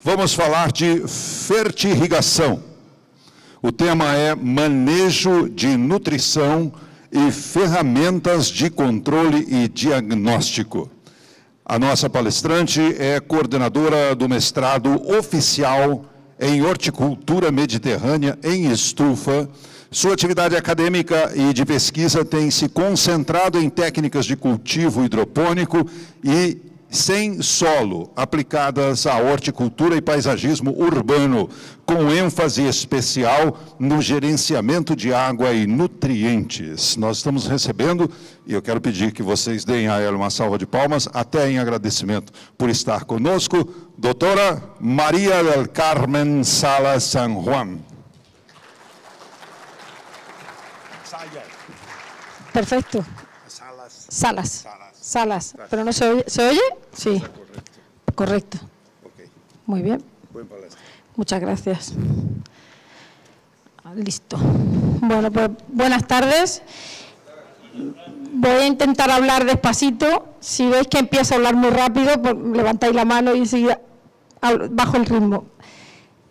Vamos falar de fertirrigação. O tema é manejo de nutrição e ferramentas de controle e diagnóstico. A nossa palestrante é coordenadora do mestrado oficial em horticultura mediterrânea em estufa. Sua atividade acadêmica e de pesquisa tem se concentrado em técnicas de cultivo hidropônico e sem solo, aplicadas à horticultura e paisagismo urbano, com ênfase especial no gerenciamento de água e nutrientes. Nós estamos recebendo, e eu quero pedir que vocês deem a ela uma salva de palmas, até em agradecimento por estar conosco, doutora María del Carmen Salas San Juan. Perfecto. Salas. ¿Pero no se oye? ¿Se oye? Sí. Correcto. Muy bien. Muchas gracias. Listo. Bueno, pues buenas tardes. Voy a intentar hablar despacito. Si veis que empiezo a hablar muy rápido, pues levantáis la mano y enseguida bajo el ritmo.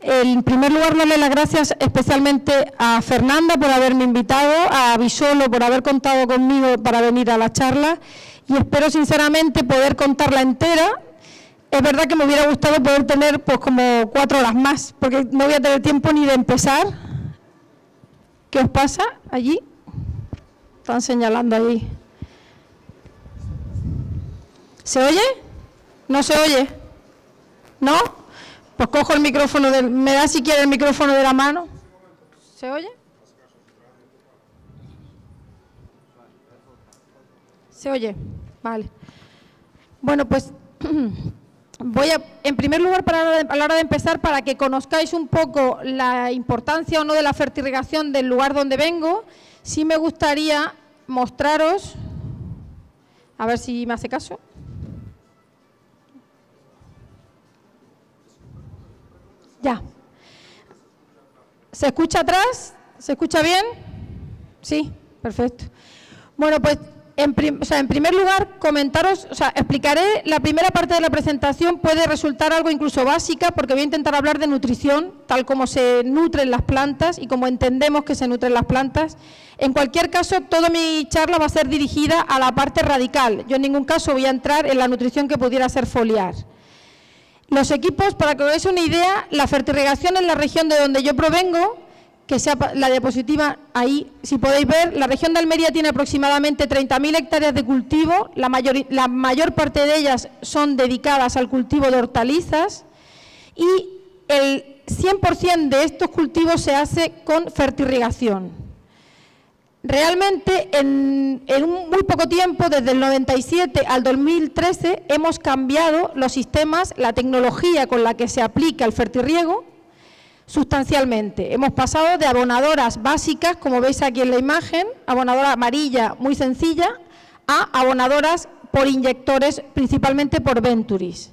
En primer lugar, darle las gracias especialmente a Fernanda por haberme invitado, a Bisolo por haber contado conmigo para venir a la charla y espero sinceramente poder contarla entera. Es verdad que me hubiera gustado poder tener pues como 4 horas más, porque no voy a tener tiempo ni de empezar. ¿Qué os pasa allí? Están señalando ahí. ¿Se oye? ¿No se oye? ¿No? Pues cojo el micrófono, ¿me da si quiere el micrófono de la mano? ¿Se oye? ¿Se oye? Vale. Bueno, pues voy a, en primer lugar, a la hora de empezar, para que conozcáis un poco la importancia o no de la fertirrigación del lugar donde vengo, sí me gustaría mostraros, a ver si me hace caso. Ya. ¿Se escucha atrás? ¿Se escucha bien? Sí, perfecto. Bueno, pues en primer lugar, comentaros, explicaré la primera parte de la presentación, puede resultar algo incluso básica, porque voy a intentar hablar de nutrición, tal como se nutren las plantas y como entendemos que se nutren las plantas. En cualquier caso, toda mi charla va a ser dirigida a la parte radical. Yo en ningún caso voy a entrar en la nutrición que pudiera ser foliar. Los equipos, para que os hagáis una idea, la fertirrigación en la región de donde yo provengo, que sea la diapositiva ahí, si podéis ver, la región de Almería tiene aproximadamente 30.000 hectáreas de cultivo, la mayor parte de ellas son dedicadas al cultivo de hortalizas y el 100% de estos cultivos se hace con fertirrigación. Realmente, en un muy poco tiempo, desde el 97 al 2013, hemos cambiado los sistemas, la tecnología con la que se aplica el fertirriego, sustancialmente. Hemos pasado de abonadoras básicas, como veis aquí en la imagen, abonadora amarilla muy sencilla, a abonadoras por inyectores, principalmente por Venturis.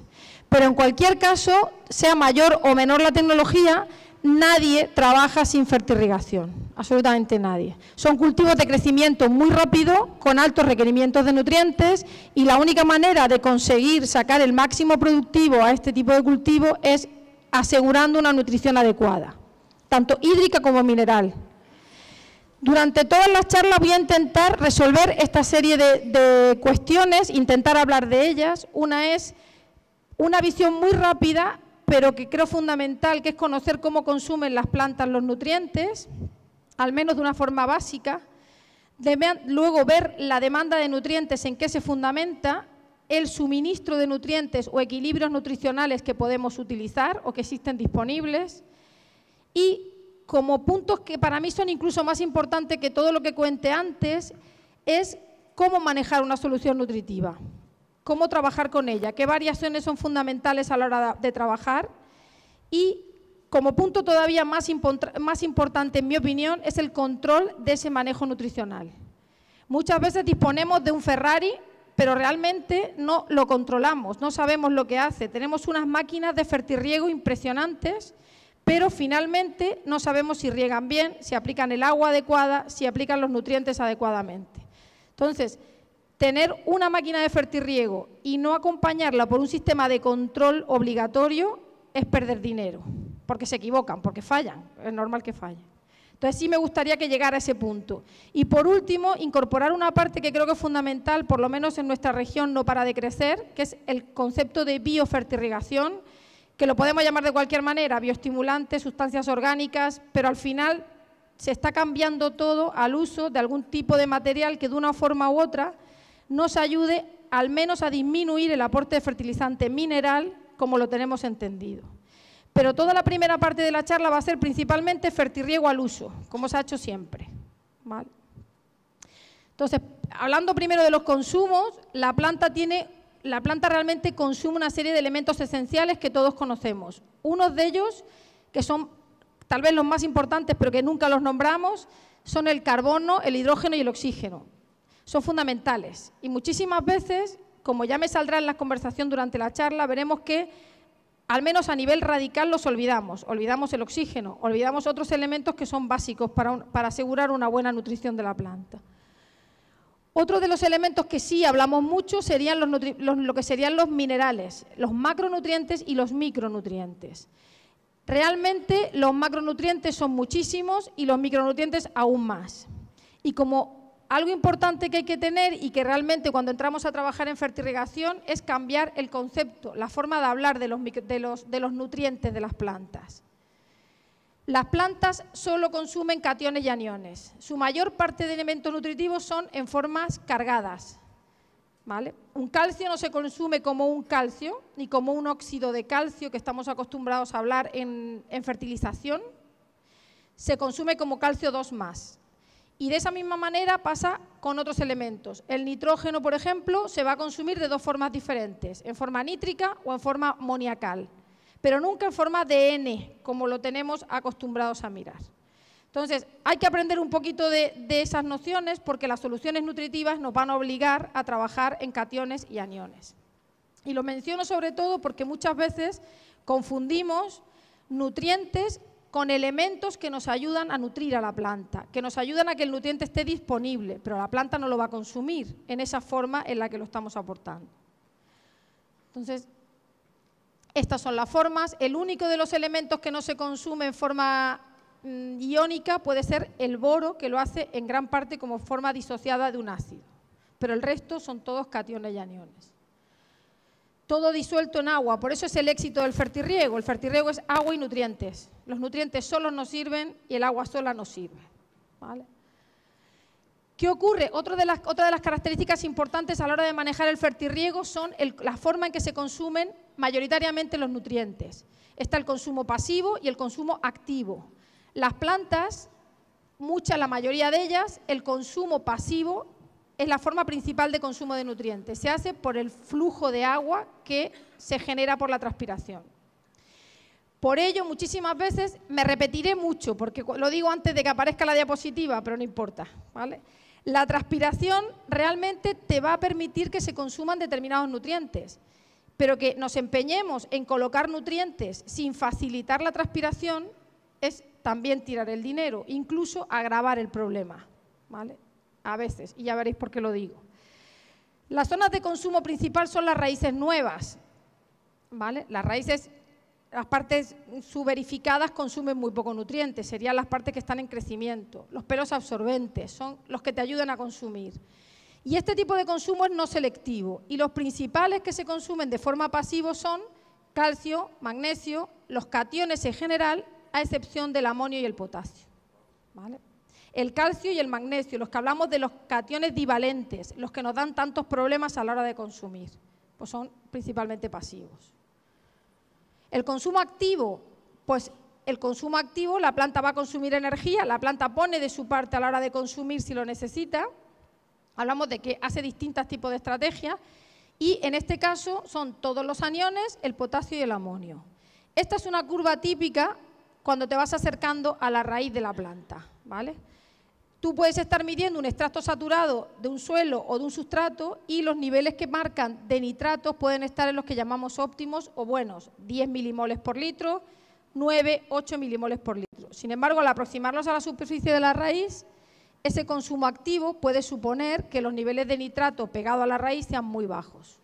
Pero en cualquier caso, sea mayor o menor la tecnología, nadie trabaja sin fertirrigación, absolutamente nadie. Son cultivos de crecimiento muy rápido, con altos requerimientos de nutrientes y la única manera de conseguir sacar el máximo productivo a este tipo de cultivo es asegurando una nutrición adecuada, tanto hídrica como mineral. Durante todas las charlas voy a intentar resolver esta serie de cuestiones, intentar hablar de ellas. Una es una visión muy rápida, pero que creo fundamental, que es conocer cómo consumen las plantas los nutrientes, al menos de una forma básica. Luego ver la demanda de nutrientes, en qué se fundamenta, el suministro de nutrientes o equilibrios nutricionales que podemos utilizar o que existen disponibles. Y como puntos que para mí son incluso más importantes que todo lo que cuente antes, es cómo manejar una solución nutritiva. Cómo trabajar con ella, qué variaciones son fundamentales a la hora de trabajar y, como punto todavía más importante, en mi opinión, es el control de ese manejo nutricional. Muchas veces disponemos de un Ferrari, pero realmente no lo controlamos, no sabemos lo que hace. Tenemos unas máquinas de fertirriego impresionantes, pero finalmente no sabemos si riegan bien, si aplican el agua adecuada, si aplican los nutrientes adecuadamente. Entonces, tener una máquina de fertirriego y no acompañarla por un sistema de control obligatorio es perder dinero, porque se equivocan, porque fallan, es normal que fallen. Entonces sí me gustaría que llegara a ese punto. Y por último, incorporar una parte que creo que es fundamental, por lo menos en nuestra región no para de crecer, que es el concepto de biofertirrigación, que lo podemos llamar de cualquier manera, bioestimulantes, sustancias orgánicas, pero al final se está cambiando todo al uso de algún tipo de material que de una forma u otra nos ayude al menos a disminuir el aporte de fertilizante mineral como lo tenemos entendido. Pero toda la primera parte de la charla va a ser principalmente fertirriego al uso, como se ha hecho siempre, ¿vale? Entonces, hablando primero de los consumos, la planta realmente consume una serie de elementos esenciales que todos conocemos. Unos de ellos, que son tal vez los más importantes, pero que nunca los nombramos, son el carbono, el hidrógeno y el oxígeno. Son fundamentales. Y muchísimas veces, como ya me saldrá en la conversación durante la charla, veremos que al menos a nivel radical los olvidamos. Olvidamos el oxígeno, olvidamos otros elementos que son básicos para asegurar una buena nutrición de la planta. Otro de los elementos que sí hablamos mucho serían lo que serían los minerales, los macronutrientes y los micronutrientes. Realmente los macronutrientes son muchísimos y los micronutrientes aún más. Y como algo importante que hay que tener y que realmente cuando entramos a trabajar en fertirrigación es cambiar el concepto, la forma de hablar de los nutrientes de las plantas. Las plantas solo consumen cationes y aniones. Su mayor parte de elementos nutritivos son en formas cargadas, ¿vale? Un calcio no se consume como un calcio ni como un óxido de calcio que estamos acostumbrados a hablar en fertilización. Se consume como calcio 2+. Y de esa misma manera pasa con otros elementos. El nitrógeno, por ejemplo, se va a consumir de dos formas diferentes, en forma nítrica o en forma amoniacal, pero nunca en forma de N, como lo tenemos acostumbrados a mirar. Entonces, hay que aprender un poquito de esas nociones porque las soluciones nutritivas nos van a obligar a trabajar en cationes y aniones. Y lo menciono sobre todo porque muchas veces confundimos nutrientes con elementos que nos ayudan a nutrir a la planta, que nos ayudan a que el nutriente esté disponible, pero la planta no lo va a consumir en esa forma en la que lo estamos aportando. Entonces, estas son las formas. El único de los elementos que no se consume en forma iónica puede ser el boro, que lo hace en gran parte como forma disociada de un ácido, pero el resto son todos cationes y aniones. Todo disuelto en agua, por eso es el éxito del fertirriego. El fertirriego es agua y nutrientes. Los nutrientes solos nos sirven y el agua sola nos sirve, ¿vale? ¿Qué ocurre? Otra de las características importantes a la hora de manejar el fertirriego son la forma en que se consumen mayoritariamente los nutrientes. Está el consumo pasivo y el consumo activo. Las plantas, la mayoría de ellas, el consumo pasivo es la forma principal de consumo de nutrientes. Se hace por el flujo de agua que se genera por la transpiración. Por ello, muchísimas veces, me repetiré mucho, porque lo digo antes de que aparezca la diapositiva, pero no importa, ¿vale? La transpiración realmente te va a permitir que se consuman determinados nutrientes, pero que nos empeñemos en colocar nutrientes sin facilitar la transpiración es también tirar el dinero, incluso agravar el problema, ¿vale? A veces, y ya veréis por qué lo digo. Las zonas de consumo principal son las raíces nuevas, ¿vale? Las raíces, las partes suberificadas consumen muy poco nutrientes, serían las partes que están en crecimiento. Los pelos absorbentes son los que te ayudan a consumir. Y este tipo de consumo es no selectivo, y los principales que se consumen de forma pasiva son calcio, magnesio, los cationes en general, a excepción del amonio y el potasio, ¿vale? El calcio y el magnesio, los que hablamos de los cationes divalentes, los que nos dan tantos problemas a la hora de consumir, pues son principalmente pasivos. El consumo activo, pues el consumo activo, la planta va a consumir energía, la planta pone de su parte a la hora de consumir si lo necesita. Hablamos de que hace distintos tipos de estrategias y en este caso son todos los aniones, el potasio y el amonio. Esta es una curva típica cuando te vas acercando a la raíz de la planta, ¿vale? Tú puedes estar midiendo un extracto saturado de un suelo o de un sustrato y los niveles que marcan de nitratos pueden estar en los que llamamos óptimos o buenos, 10 milimoles por litro, 9, 8 milimoles por litro. Sin embargo, al aproximarlos a la superficie de la raíz, ese consumo activo puede suponer que los niveles de nitrato pegado a la raíz sean muy bajos.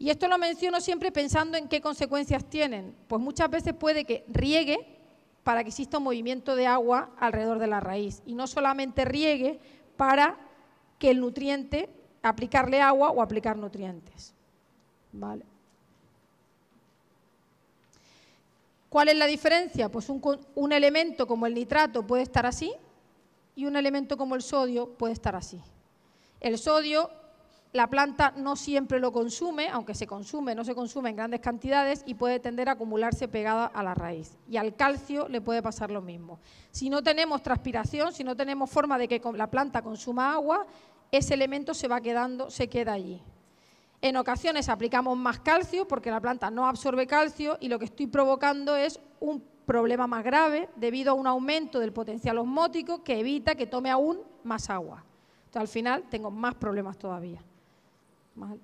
Y esto lo menciono siempre pensando en qué consecuencias tienen. Pues muchas veces puede que riegue para que exista un movimiento de agua alrededor de la raíz. Y no solamente riegue para que el nutriente, aplicarle agua o aplicar nutrientes. ¿Vale? ¿Cuál es la diferencia? Pues un elemento como el nitrato puede estar así y un elemento como el sodio puede estar así. El sodio, la planta no siempre lo consume, aunque se consume, no se consume en grandes cantidades y puede tender a acumularse pegada a la raíz. Y al calcio le puede pasar lo mismo. Si no tenemos transpiración, si no tenemos forma de que la planta consuma agua, ese elemento se queda allí. En ocasiones aplicamos más calcio porque la planta no absorbe calcio y lo que estoy provocando es un problema más grave debido a un aumento del potencial osmótico que evita que tome aún más agua. Entonces, al final tengo más problemas todavía. ¿Vale?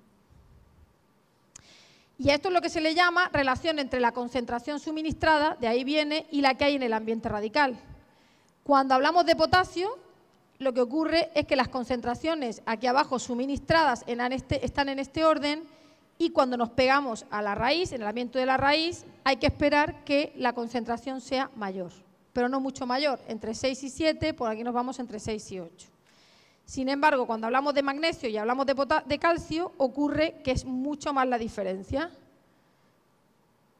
Y esto es lo que se le llama relación entre la concentración suministrada, de ahí viene, y la que hay en el ambiente radical. Cuando hablamos de potasio, lo que ocurre es que las concentraciones aquí abajo suministradas están en este orden y cuando nos pegamos a la raíz, en el ambiente de la raíz, hay que esperar que la concentración sea mayor, pero no mucho mayor, entre 6 y 7, por aquí nos vamos entre 6 y 8. Sin embargo, cuando hablamos de magnesio y hablamos de calcio, ocurre que es mucho más la diferencia.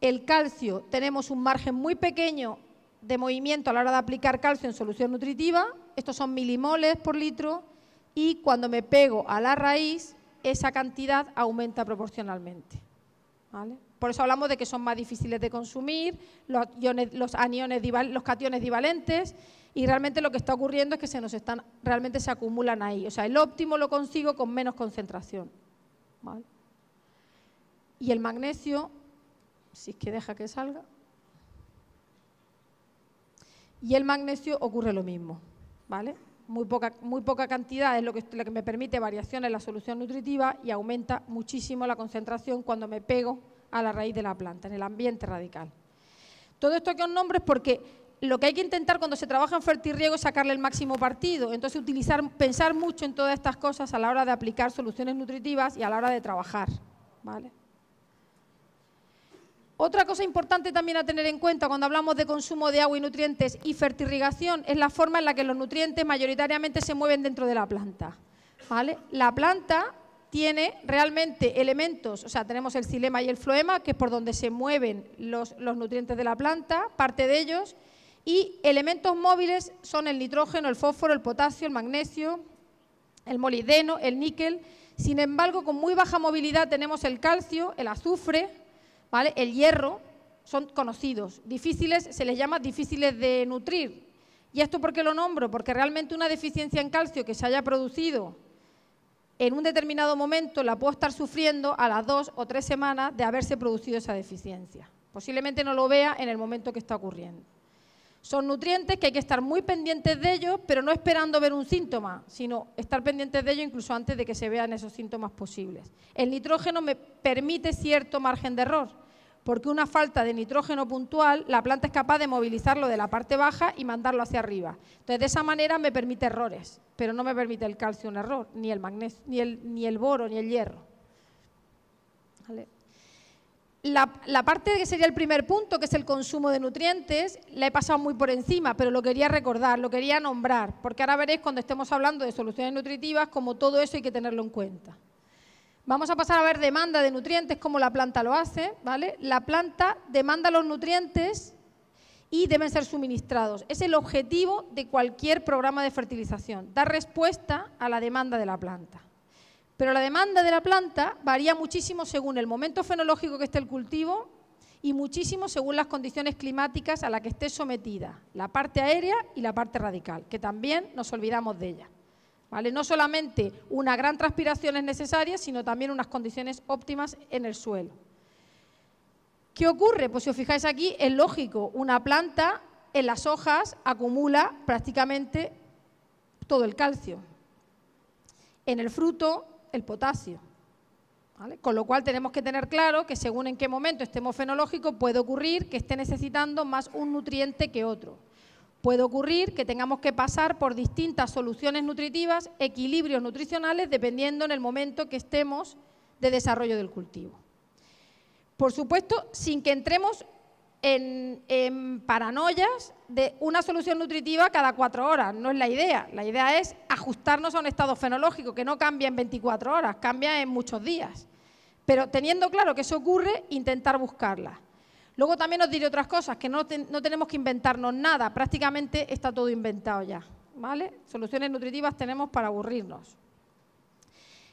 El calcio, tenemos un margen muy pequeño de movimiento a la hora de aplicar calcio en solución nutritiva, estos son milimoles por litro, y cuando me pego a la raíz, esa cantidad aumenta proporcionalmente. ¿Vale? Por eso hablamos de que son más difíciles de consumir, los cationes divalentes, y realmente lo que está ocurriendo es que realmente se acumulan ahí. O sea, el óptimo lo consigo con menos concentración. ¿Vale? Y el magnesio, si es que deja que salga, y el magnesio ocurre lo mismo, ¿vale? Muy poca cantidad es lo que me permite variación en la solución nutritiva y aumenta muchísimo la concentración cuando me pego a la raíz de la planta, en el ambiente radical. Todo esto que os nombro es porque lo que hay que intentar cuando se trabaja en fertirriego es sacarle el máximo partido, entonces pensar mucho en todas estas cosas a la hora de aplicar soluciones nutritivas y a la hora de trabajar, ¿vale? Otra cosa importante también a tener en cuenta cuando hablamos de consumo de agua y nutrientes y fertirrigación es la forma en la que los nutrientes mayoritariamente se mueven dentro de la planta, ¿vale? La planta tiene realmente elementos, o sea, tenemos el xilema y el floema, que es por donde se mueven los nutrientes de la planta, parte de ellos, y elementos móviles son el nitrógeno, el fósforo, el potasio, el magnesio, el molibdeno, el níquel. Sin embargo, con muy baja movilidad tenemos el calcio, el azufre, ¿vale? El hierro, son conocidos, difíciles, se les llama difíciles de nutrir. ¿Y esto por qué lo nombro? Porque realmente una deficiencia en calcio que se haya producido en un determinado momento la puedo estar sufriendo a las 2 o 3 semanas de haberse producido esa deficiencia. Posiblemente no lo vea en el momento que está ocurriendo. Son nutrientes que hay que estar muy pendientes de ellos, pero no esperando ver un síntoma, sino estar pendientes de ellos incluso antes de que se vean esos síntomas posibles. El nitrógeno me permite cierto margen de error, porque una falta de nitrógeno puntual, la planta es capaz de movilizarlo de la parte baja y mandarlo hacia arriba. Entonces, de esa manera me permite errores, pero no me permite el calcio un error, ni el magnesio, ni el boro, ni el hierro. ¿Vale? La parte que sería el primer punto, que es el consumo de nutrientes, la he pasado muy por encima, pero lo quería recordar, lo quería nombrar, porque ahora veréis cuando estemos hablando de soluciones nutritivas, como todo eso hay que tenerlo en cuenta. Vamos a pasar a ver demanda de nutrientes, cómo la planta lo hace, ¿vale? La planta demanda los nutrientes y deben ser suministrados. Es el objetivo de cualquier programa de fertilización, dar respuesta a la demanda de la planta. Pero la demanda de la planta varía muchísimo según el momento fenológico que esté el cultivo y muchísimo según las condiciones climáticas a las que esté sometida, la parte aérea y la parte radical, que también nos olvidamos de ella. ¿Vale? No solamente una gran transpiración es necesaria, sino también unas condiciones óptimas en el suelo. ¿Qué ocurre? Pues si os fijáis aquí, es lógico, una planta en las hojas acumula prácticamente todo el calcio. En el fruto, el potasio. ¿Vale? Con lo cual tenemos que tener claro que según en qué momento estemos fenológicos puede ocurrir que esté necesitando más un nutriente que otro. Puede ocurrir que tengamos que pasar por distintas soluciones nutritivas, equilibrios nutricionales, dependiendo en el momento que estemos de desarrollo del cultivo. Por supuesto, sin que entremos en paranoias de una solución nutritiva cada 4 horas. No es la idea. La idea es ajustarnos a un estado fenológico que no cambia en 24 horas, cambia en muchos días. Pero teniendo claro que eso ocurre, intentar buscarla. Luego también os diré otras cosas, que no tenemos que inventarnos nada. Prácticamente está todo inventado ya, ¿vale? Soluciones nutritivas tenemos para aburrirnos.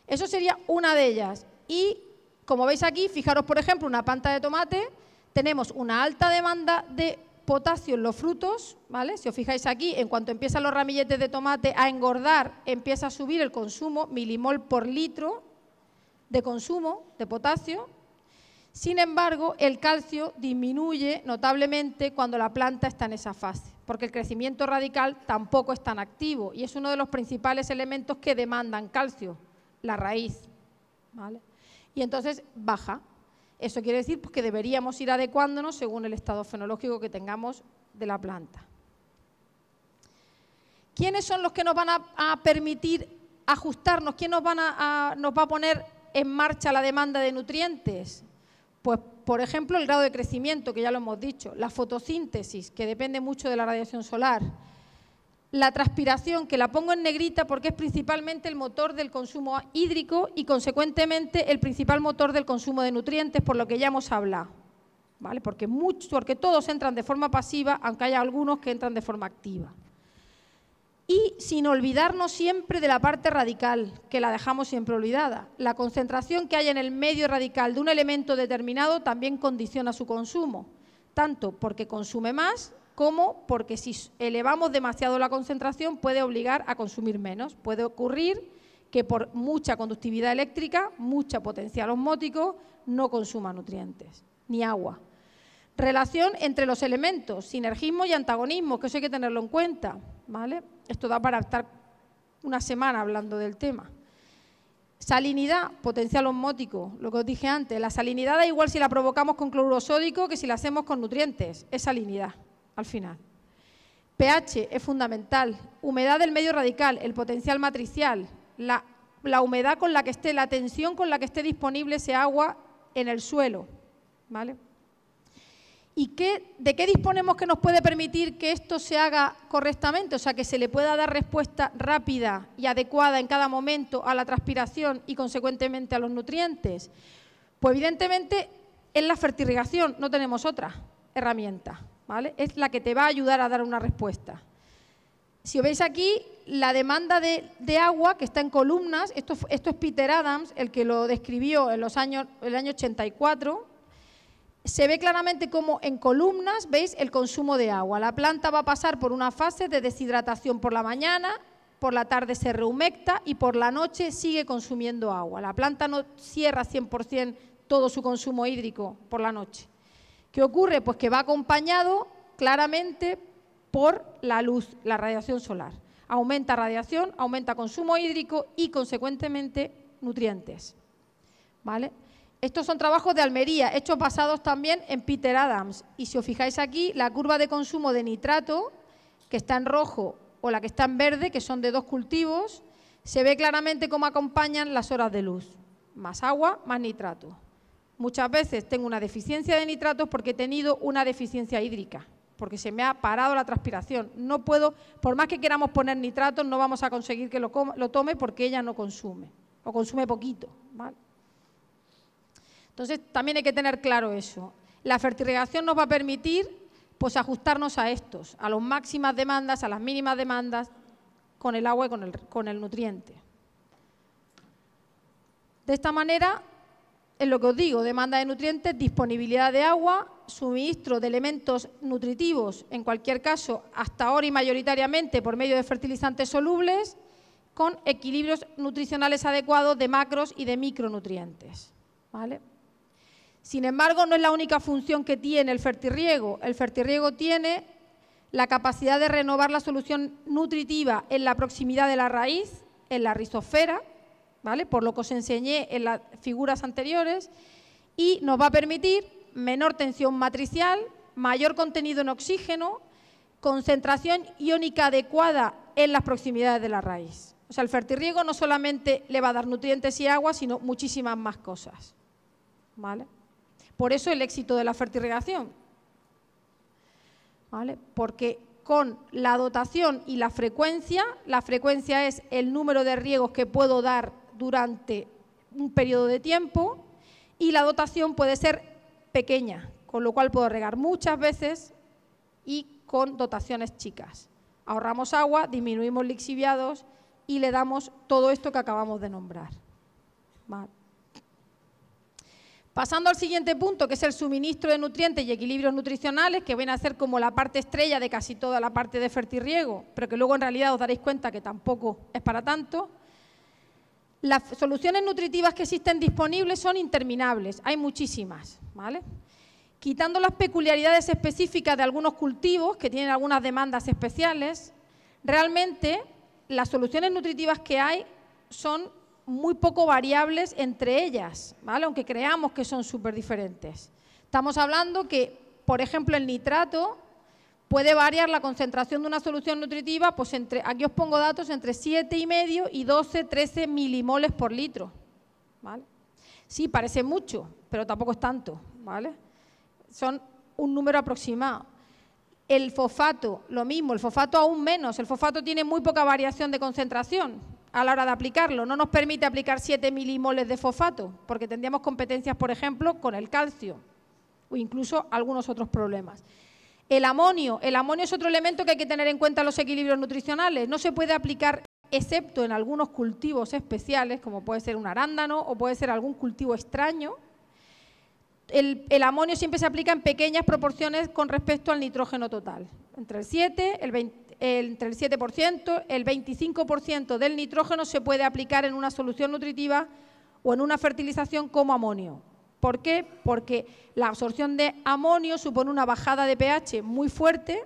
Eso sería una de ellas. Y, como veis aquí, fijaros, por ejemplo, una planta de tomate. Tenemos una alta demanda de potasio en los frutos, ¿vale? Si os fijáis aquí, en cuanto empiezan los ramilletes de tomate a engordar, empieza a subir el consumo, milimol por litro de consumo de potasio. Sin embargo, el calcio disminuye notablemente cuando la planta está en esa fase, porque el crecimiento radical tampoco es tan activo y es uno de los principales elementos que demandan calcio, la raíz, ¿vale? Y entonces baja. Eso quiere decir pues, que deberíamos ir adecuándonos según el estado fenológico que tengamos de la planta. ¿Quiénes son los que nos van a permitir ajustarnos? ¿Quién nos va a poner en marcha la demanda de nutrientes? Pues, por ejemplo, el grado de crecimiento, que ya lo hemos dicho, la fotosíntesis, que depende mucho de la radiación solar, la transpiración, que la pongo en negrita porque es principalmente el motor del consumo hídrico y, consecuentemente, el principal motor del consumo de nutrientes, por lo que ya hemos hablado, ¿vale? Porque todos entran de forma pasiva, aunque haya algunos que entran de forma activa. Y sin olvidarnos siempre de la parte radical, que la dejamos siempre olvidada. La concentración que hay en el medio radical de un elemento determinado también condiciona su consumo, tanto porque consume más, como porque si elevamos demasiado la concentración puede obligar a consumir menos. Puede ocurrir que por mucha conductividad eléctrica, mucha potencial osmótico, no consuma nutrientes, ni agua. Relación entre los elementos, sinergismo y antagonismo, que eso hay que tenerlo en cuenta, ¿vale? Esto da para estar una semana hablando del tema. Salinidad, potencial osmótico, lo que os dije antes. La salinidad da igual si la provocamos con cloruro sódico que si la hacemos con nutrientes, es salinidad. Al final. pH es fundamental, humedad del medio radical, el potencial matricial, la humedad con la que esté, la tensión con la que esté disponible ese agua en el suelo, ¿vale? ¿Y de qué disponemos que nos puede permitir que esto se haga correctamente? O sea, que se le pueda dar respuesta rápida y adecuada en cada momento a la transpiración y, consecuentemente, a los nutrientes. Pues, evidentemente, es la fertirrigación, no tenemos otra herramienta, ¿vale? Es la que te va a ayudar a dar una respuesta. Si os veis aquí, la demanda de agua, que está en columnas, esto es Peter Adams, el que lo describió en el año 84, se ve claramente como en columnas, ¿veis?, el consumo de agua. La planta va a pasar por una fase de deshidratación por la mañana, por la tarde se rehumecta y por la noche sigue consumiendo agua. La planta no cierra 100% todo su consumo hídrico por la noche. ¿Qué ocurre? Pues que va acompañado claramente por la luz, la radiación solar. Aumenta radiación, aumenta consumo hídrico y, consecuentemente, nutrientes, ¿vale? Estos son trabajos de Almería, hechos basados también en Peter Adams. Y si os fijáis aquí, la curva de consumo de nitrato, que está en rojo, o la que está en verde, que son de 2 cultivos, se ve claramente cómo acompañan las horas de luz. Más agua, más nitrato. Muchas veces tengo una deficiencia de nitratos porque he tenido una deficiencia hídrica, porque se me ha parado la transpiración. No puedo, por más que queramos poner nitratos, no vamos a conseguir que lo tome porque ella no consume, o consume poquito, ¿vale? Entonces, también hay que tener claro eso. La fertirrigación nos va a permitir pues, ajustarnos a estos, a las máximas demandas, a las mínimas demandas, con el agua y con el nutriente. De esta manera, es lo que os digo, demanda de nutrientes, disponibilidad de agua, suministro de elementos nutritivos, en cualquier caso, hasta ahora y mayoritariamente por medio de fertilizantes solubles, con equilibrios nutricionales adecuados de macros y de micronutrientes, ¿vale? Sin embargo, no es la única función que tiene el fertirriego. El fertirriego tiene la capacidad de renovar la solución nutritiva en la proximidad de la raíz, en la rizosfera, ¿vale? Por lo que os enseñé en las figuras anteriores, y nos va a permitir menor tensión matricial, mayor contenido en oxígeno, concentración iónica adecuada en las proximidades de la raíz. O sea, el fertirriego no solamente le va a dar nutrientes y agua, sino muchísimas más cosas, ¿vale? Por eso el éxito de la fertirrigación, ¿vale? Porque con la dotación y la frecuencia es el número de riegos que puedo dar durante un periodo de tiempo, y la dotación puede ser pequeña, con lo cual puedo regar muchas veces y con dotaciones chicas. Ahorramos agua, disminuimos lixiviados y le damos todo esto que acabamos de nombrar. Vale. Pasando al siguiente punto, que es el suministro de nutrientes y equilibrios nutricionales, que viene a ser como la parte estrella de casi toda la parte de fertirriego, pero que luego en realidad os daréis cuenta que tampoco es para tanto. Las soluciones nutritivas que existen disponibles son interminables, hay muchísimas, ¿vale? Quitando las peculiaridades específicas de algunos cultivos que tienen algunas demandas especiales, realmente las soluciones nutritivas que hay son muy poco variables entre ellas, ¿vale? Aunque creamos que son súper diferentes. Estamos hablando que, por ejemplo, el nitrato puede variar la concentración de una solución nutritiva, pues aquí os pongo datos, entre 7,5 y 12, 13 milimoles por litro, ¿vale? Sí, parece mucho, pero tampoco es tanto, ¿vale? Son un número aproximado. El fosfato, lo mismo, el fosfato aún menos. El fosfato tiene muy poca variación de concentración a la hora de aplicarlo. No nos permite aplicar 7 milimoles de fosfato, porque tendríamos competencias, por ejemplo, con el calcio o incluso algunos otros problemas. El amonio es otro elemento que hay que tener en cuenta en los equilibrios nutricionales. No se puede aplicar excepto en algunos cultivos especiales, como puede ser un arándano o puede ser algún cultivo extraño. El amonio siempre se aplica en pequeñas proporciones con respecto al nitrógeno total. Entre el 7%, el 25% del nitrógeno se puede aplicar en una solución nutritiva o en una fertilización como amonio. ¿Por qué? Porque la absorción de amonio supone una bajada de pH muy fuerte.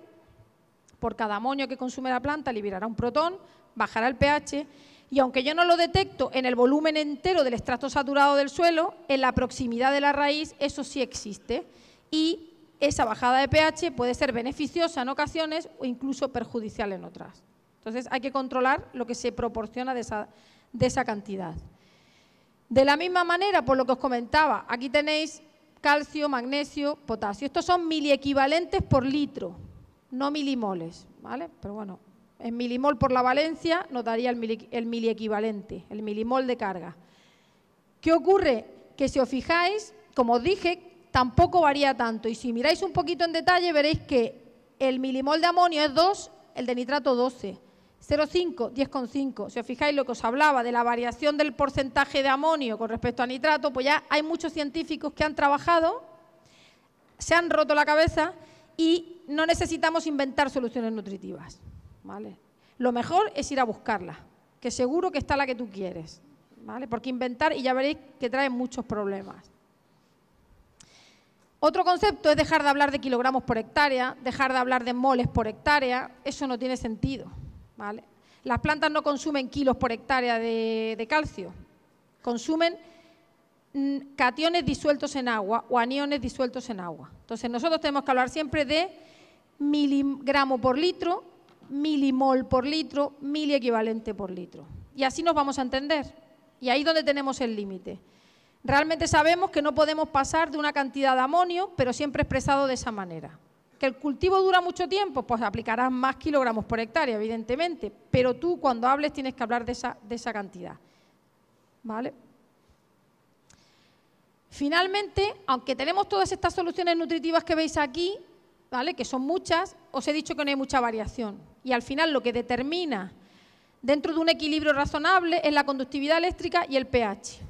Por cada amonio que consume la planta liberará un protón, bajará el pH, y aunque yo no lo detecto en el volumen entero del extracto saturado del suelo, en la proximidad de la raíz eso sí existe, y esa bajada de pH puede ser beneficiosa en ocasiones o incluso perjudicial en otras. Entonces hay que controlar lo que se proporciona de esa cantidad. De la misma manera, por lo que os comentaba, aquí tenéis calcio, magnesio, potasio. Estos son miliequivalentes por litro, no milimoles, ¿vale? Pero bueno, en milimol por la valencia nos daría el miliequivalente, el milimol de carga. ¿Qué ocurre? Que si os fijáis, como os dije, tampoco varía tanto. Y si miráis un poquito en detalle, veréis que el milimol de amonio es 2, el de nitrato 12. 0,5, 10,5. Si os fijáis lo que os hablaba de la variación del porcentaje de amonio con respecto a nitrato, pues ya hay muchos científicos que han trabajado, se han roto la cabeza y no necesitamos inventar soluciones nutritivas, ¿vale? Lo mejor es ir a buscarla, que seguro que está la que tú quieres, ¿vale? Porque inventar, y ya veréis que trae muchos problemas. Otro concepto es dejar de hablar de kilogramos por hectárea, dejar de hablar de moles por hectárea. Eso no tiene sentido, ¿vale? Las plantas no consumen kilos por hectárea de calcio, consumen cationes disueltos en agua o aniones disueltos en agua. Entonces nosotros tenemos que hablar siempre de miligramo por litro, milimol por litro, miliequivalente por litro. Y así nos vamos a entender. Y ahí es donde tenemos el límite. Realmente sabemos que no podemos pasar de una cantidad de amonio, pero siempre expresado de esa manera. ¿Que el cultivo dura mucho tiempo? Pues aplicarás más kilogramos por hectárea, evidentemente, pero tú cuando hables tienes que hablar de esa cantidad, ¿vale? Finalmente, aunque tenemos todas estas soluciones nutritivas que veis aquí, ¿vale?, que son muchas, os he dicho que no hay mucha variación. Y al final lo que determina dentro de un equilibrio razonable es la conductividad eléctrica y el pH.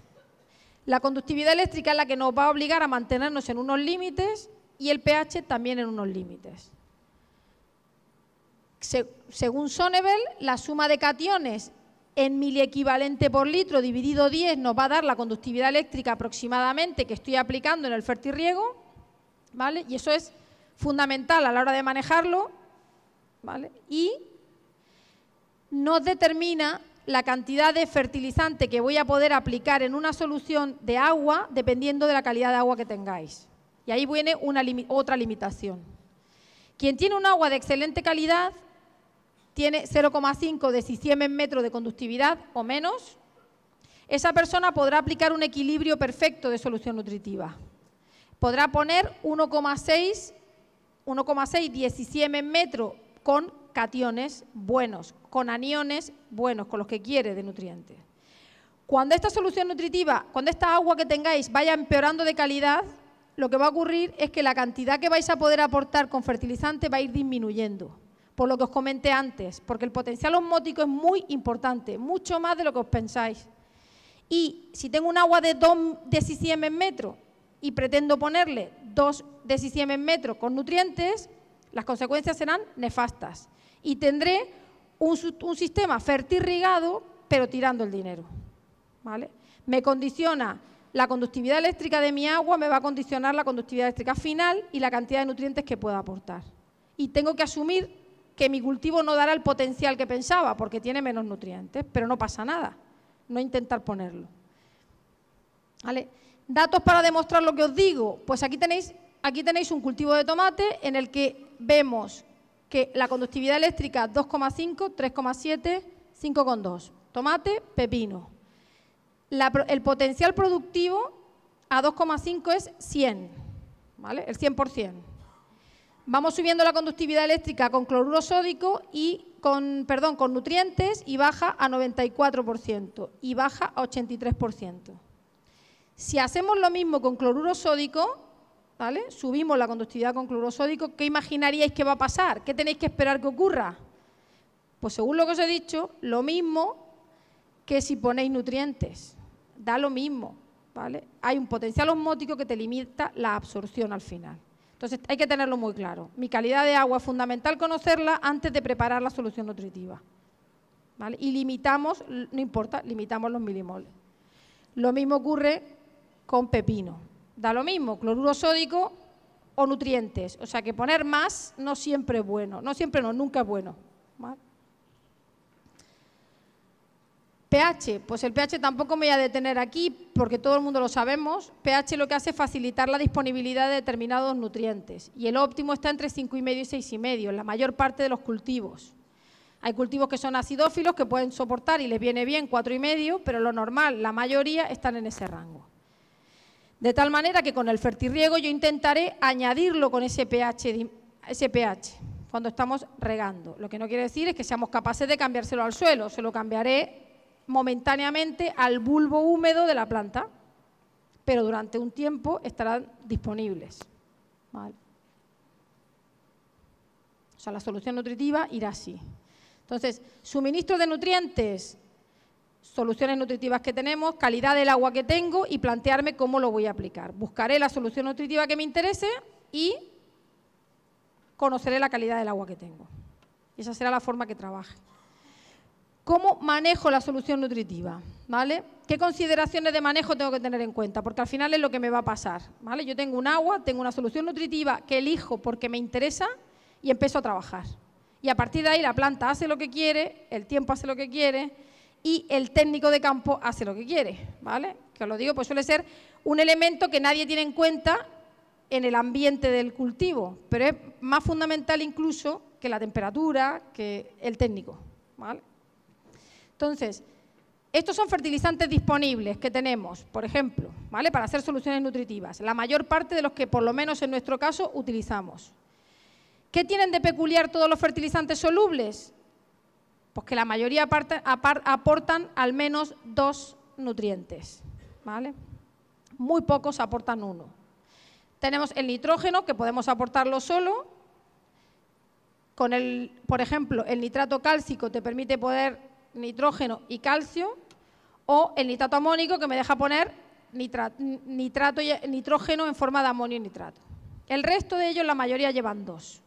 La conductividad eléctrica es la que nos va a obligar a mantenernos en unos límites y el pH también en unos límites. Según Sonneville, la suma de cationes en miliequivalente por litro dividido 10 nos va a dar la conductividad eléctrica aproximadamente que estoy aplicando en el fertirriego, ¿vale? Y eso es fundamental a la hora de manejarlo, ¿vale? Y nos determina la cantidad de fertilizante que voy a poder aplicar en una solución de agua dependiendo de la calidad de agua que tengáis. Y ahí viene otra limitación. Quien tiene un agua de excelente calidad tiene 0,5 decisiemens metro de conductividad o menos, esa persona podrá aplicar un equilibrio perfecto de solución nutritiva. podrá poner 1,6 17 metros con cationes buenos, con aniones buenos, con los que quiere de nutrientes. Cuando esta solución nutritiva, cuando esta agua que tengáis vaya empeorando de calidad, lo que va a ocurrir es que la cantidad que vais a poder aportar con fertilizante va a ir disminuyendo, por lo que os comenté antes, porque el potencial osmótico es muy importante, mucho más de lo que os pensáis. Y si tengo un agua de 2 17 metros y pretendo ponerle 2 17 metros con nutrientes, las consecuencias serán nefastas y tendré un sistema fertirrigado, pero tirando el dinero, ¿vale? Me condiciona la conductividad eléctrica de mi agua, me va a condicionar la conductividad eléctrica final y la cantidad de nutrientes que pueda aportar. Y tengo que asumir que mi cultivo no dará el potencial que pensaba porque tiene menos nutrientes, pero no pasa nada, no intentar ponerlo, ¿vale? Datos para demostrar lo que os digo, pues aquí tenéis un cultivo de tomate en el que vemos que la conductividad eléctrica 2,5, 3,7, 5,2. Tomate, pepino. El potencial productivo a 2,5 es 100, ¿vale? El 100%. Vamos subiendo la conductividad eléctrica con cloruro sódico y con nutrientes y baja a 94% y baja a 83%. Si hacemos lo mismo con cloruro sódico, ¿vale? Subimos la conductividad con cloruro sódico, ¿qué imaginaríais que va a pasar? ¿Qué tenéis que esperar que ocurra? Pues según lo que os he dicho, lo mismo que si ponéis nutrientes. Da lo mismo, ¿vale? Hay un potencial osmótico que te limita la absorción al final. Entonces hay que tenerlo muy claro. Mi calidad de agua es fundamental conocerla antes de preparar la solución nutritiva, ¿vale? Y limitamos, no importa, limitamos los milimoles. Lo mismo ocurre con pepino. Da lo mismo, cloruro sódico o nutrientes. O sea que poner más no siempre es bueno. No siempre no, nunca es bueno, ¿vale? pH, pues el pH tampoco me voy a detener aquí porque todo el mundo lo sabemos. pH lo que hace es facilitar la disponibilidad de determinados nutrientes y el óptimo está entre 5,5 y 6,5 en la mayor parte de los cultivos. Hay cultivos que son acidófilos que pueden soportar y les viene bien 4,5, pero lo normal, la mayoría están en ese rango. De tal manera que con el fertirriego yo intentaré añadirlo con ese pH cuando estamos regando. Lo que no quiere decir es que seamos capaces de cambiárselo al suelo, se lo cambiaré momentáneamente al bulbo húmedo de la planta, pero durante un tiempo estarán disponibles, ¿vale? O sea, la solución nutritiva irá así. Entonces, suministro de nutrientes, soluciones nutritivas que tenemos, calidad del agua que tengo y plantearme cómo lo voy a aplicar. Buscaré la solución nutritiva que me interese y conoceré la calidad del agua que tengo. Y esa será la forma que trabaje. ¿Cómo manejo la solución nutritiva? ¿Vale? ¿Qué consideraciones de manejo tengo que tener en cuenta? Porque al final es lo que me va a pasar, ¿vale? Yo tengo un agua, tengo una solución nutritiva que elijo porque me interesa y empiezo a trabajar. Y a partir de ahí la planta hace lo que quiere, el tiempo hace lo que quiere y el técnico de campo hace lo que quiere, ¿vale? Que os lo digo, pues suele ser un elemento que nadie tiene en cuenta en el ambiente del cultivo, pero es más fundamental incluso que la temperatura, que el técnico, ¿vale? Entonces, estos son fertilizantes disponibles que tenemos, por ejemplo, ¿vale? Para hacer soluciones nutritivas, la mayor parte de los que por lo menos en nuestro caso utilizamos. ¿Qué tienen de peculiar todos los fertilizantes solubles? Pues que la mayoría aportan al menos 2 nutrientes, ¿vale? Muy pocos aportan 1. Tenemos el nitrógeno, que podemos aportarlo solo. Con por ejemplo, el nitrato cálcico te permite poner nitrógeno y calcio, o el nitrato amónico que me deja poner nitrógeno en forma de amonio y nitrato. El resto de ellos, la mayoría llevan 2.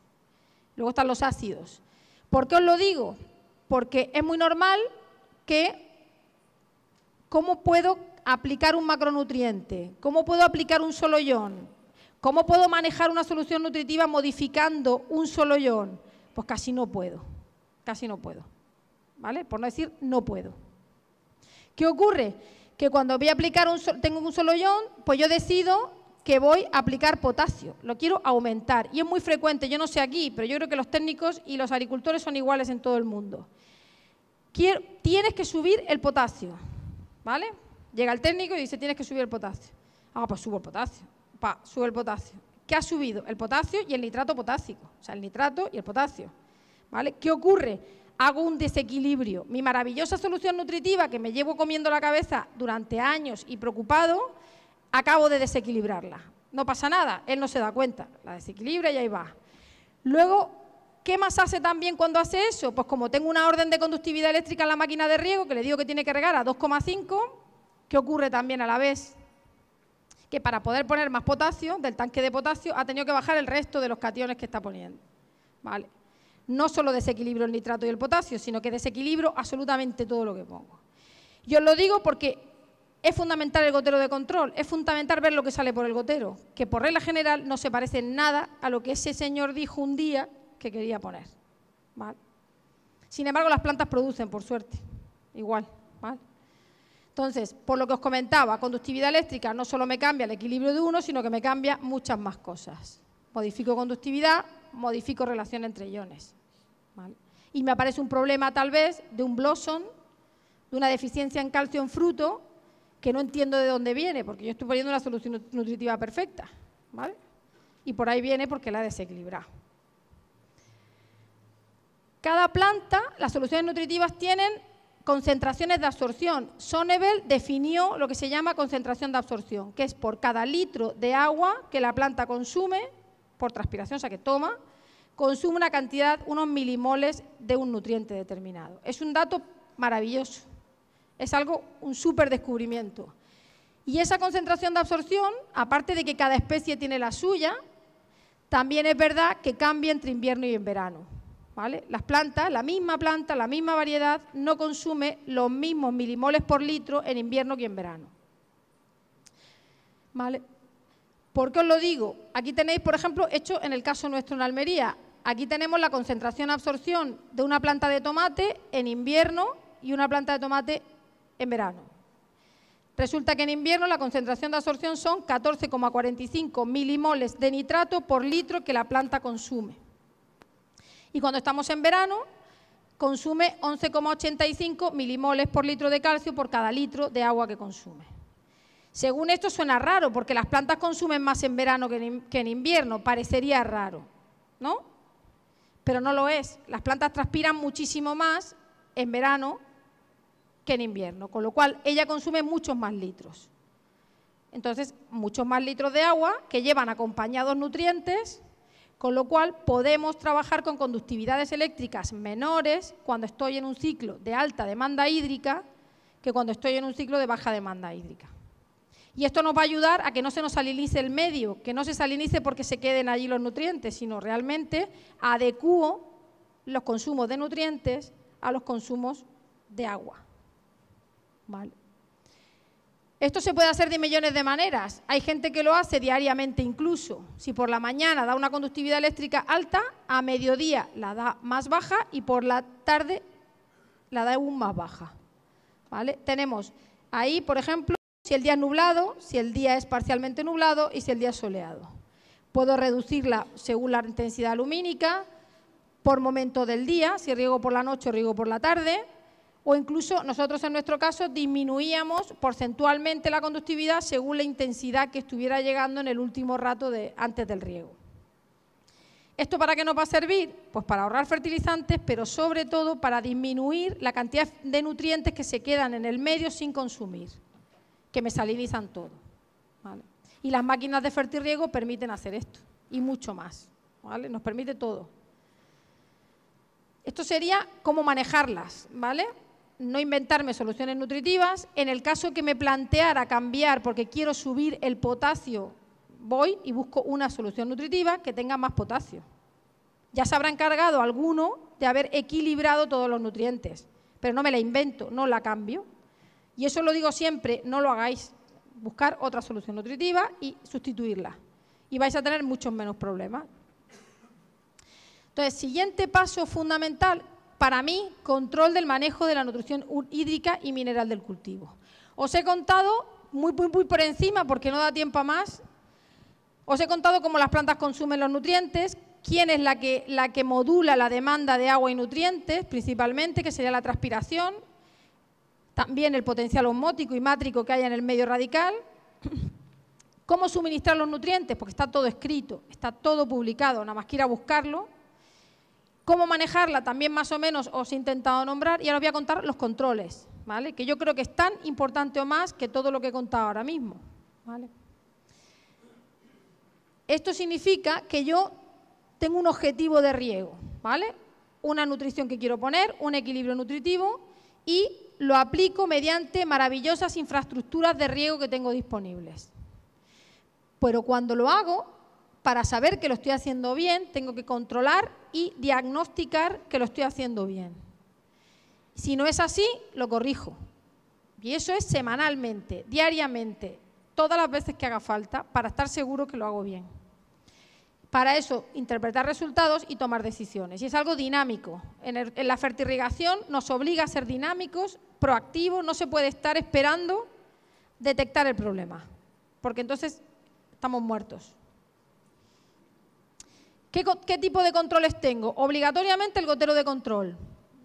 Luego están los ácidos. ¿Por qué os lo digo? Porque es muy normal que ¿cómo puedo aplicar un macronutriente? ¿Cómo puedo aplicar un solo ion? ¿Cómo puedo manejar una solución nutritiva modificando un solo ion? Pues casi no puedo, ¿vale? Por no decir no puedo. ¿Qué ocurre? Que cuando voy a aplicar tengo un solo ion, pues yo decido que voy a aplicar potasio, lo quiero aumentar. Y es muy frecuente, yo no sé aquí, pero yo creo que los técnicos y los agricultores son iguales en todo el mundo. Tienes que subir el potasio, ¿vale? Llega el técnico y dice, tienes que subir el potasio. Ah, pues subo el potasio. sube el potasio. ¿Qué ha subido? El potasio y el nitrato potásico, o sea, el nitrato y el potasio. ¿Vale? ¿Qué ocurre? Hago un desequilibrio. Mi maravillosa solución nutritiva, que me llevo comiendo la cabeza durante años y preocupado, acabo de desequilibrarla. No pasa nada, él no se da cuenta, la desequilibra y ahí va. Luego, ¿qué más hace también cuando hace eso? Pues como tengo una orden de conductividad eléctrica en la máquina de riego, que le digo que tiene que regar a 2,5, ¿qué ocurre también a la vez? Que para poder poner más potasio, del tanque de potasio, ha tenido que bajar el resto de los cationes que está poniendo. ¿Vale? No solo desequilibro el nitrato y el potasio, sino que desequilibro absolutamente todo lo que pongo. Yo os lo digo porque es fundamental el gotero de control, es fundamental ver lo que sale por el gotero, que por regla general no se parece en nada a lo que ese señor dijo un día que quería poner. ¿Vale? Sin embargo, las plantas producen, por suerte, igual. ¿Vale? Entonces, por lo que os comentaba, conductividad eléctrica no solo me cambia el equilibrio de uno, sino que me cambia muchas más cosas. Modifico conductividad, modifico relación entre iones. ¿Vale? Y me aparece un problema tal vez de un blossom, de una deficiencia en calcio en fruto, que no entiendo de dónde viene, porque yo estoy poniendo una solución nutritiva perfecta. ¿Vale? Y por ahí viene porque la he desequilibrado. Cada planta, las soluciones nutritivas tienen concentraciones de absorción. Sonneville definió lo que se llama concentración de absorción, que es por cada litro de agua que la planta consume, por transpiración, o sea que toma, consume una cantidad, unos milimoles de un nutriente determinado. Es un dato maravilloso, es algo, un súper descubrimiento. Y esa concentración de absorción, aparte de que cada especie tiene la suya, también es verdad que cambia entre invierno y en verano. ¿Vale? Las plantas, la misma planta, la misma variedad, no consume los mismos milimoles por litro en invierno que en verano. ¿Vale? ¿Por qué os lo digo? Aquí tenéis, por ejemplo, hecho en el caso nuestro en Almería, aquí tenemos la concentración-absorción de una planta de tomate en invierno y una planta de tomate en verano. Resulta que en invierno la concentración de absorción son 14,45 milimoles de nitrato por litro que la planta consume. Y cuando estamos en verano, consume 11,85 milimoles por litro de calcio por cada litro de agua que consume. Según esto suena raro, porque las plantas consumen más en verano que en invierno, parecería raro, ¿no? Pero no lo es. Las plantas transpiran muchísimo más en verano que en invierno, con lo cual ella consume muchos más litros. Entonces, muchos más litros de agua que llevan acompañados nutrientes, con lo cual podemos trabajar con conductividades eléctricas menores cuando estoy en un ciclo de alta demanda hídrica que cuando estoy en un ciclo de baja demanda hídrica. Y esto nos va a ayudar a que no se nos salinice el medio, que no se salinice porque se queden allí los nutrientes, sino realmente adecuo los consumos de nutrientes a los consumos de agua. ¿Vale? Esto se puede hacer de millones de maneras. Hay gente que lo hace diariamente incluso. Si por la mañana da una conductividad eléctrica alta, a mediodía la da más baja y por la tarde la da aún más baja. ¿Vale? Tenemos ahí, por ejemplo, si el día es nublado, si el día es parcialmente nublado y si el día es soleado. Puedo reducirla según la intensidad lumínica, por momento del día, si riego por la noche o riego por la tarde, o incluso nosotros en nuestro caso disminuíamos porcentualmente la conductividad según la intensidad que estuviera llegando en el último rato antes del riego. ¿Esto para qué nos va a servir? Pues para ahorrar fertilizantes, pero sobre todo para disminuir la cantidad de nutrientes que se quedan en el medio sin consumir, que me salinizan todo. ¿Vale? Y las máquinas de fertirriego permiten hacer esto y mucho más. ¿Vale? Nos permite todo. Esto sería cómo manejarlas, ¿vale? No inventarme soluciones nutritivas. En el caso que me planteara cambiar porque quiero subir el potasio, voy y busco una solución nutritiva que tenga más potasio. Ya se habrá encargado alguno de haber equilibrado todos los nutrientes, pero no me la invento, no la cambio. Y eso lo digo siempre, no lo hagáis. Buscar otra solución nutritiva y sustituirla. Y vais a tener muchos menos problemas. Entonces, siguiente paso fundamental, para mí, control del manejo de la nutrición hídrica y mineral del cultivo. Os he contado, muy por encima, porque no da tiempo a más, os he contado cómo las plantas consumen los nutrientes, quién es la que modula la demanda de agua y nutrientes, principalmente, que sería la transpiración, también el potencial osmótico y mátrico que hay en el medio radical, ¿Cómo suministrar los nutrientes? Porque está todo escrito, está todo publicado, nada más que ir a buscarlo. ¿Cómo manejarla? También más o menos os he intentado nombrar y ahora os voy a contar los controles, ¿vale? Que yo creo que es tan importante o más que todo lo que he contado ahora mismo, ¿vale? Esto significa que yo tengo un objetivo de riego, ¿vale? Una nutrición que quiero poner, un equilibrio nutritivo y lo aplico mediante maravillosas infraestructuras de riego que tengo disponibles. Pero cuando lo hago, para saber que lo estoy haciendo bien, tengo que controlar y diagnosticar que lo estoy haciendo bien. Si no es así, lo corrijo. Y eso es semanalmente, diariamente, todas las veces que haga falta, para estar seguro que lo hago bien. Para eso, interpretar resultados y tomar decisiones. Y es algo dinámico. En la fertirrigación nos obliga a ser dinámicos, proactivos, no se puede estar esperando detectar el problema, porque entonces estamos muertos. ¿Qué tipo de controles tengo? Obligatoriamente el gotero de control,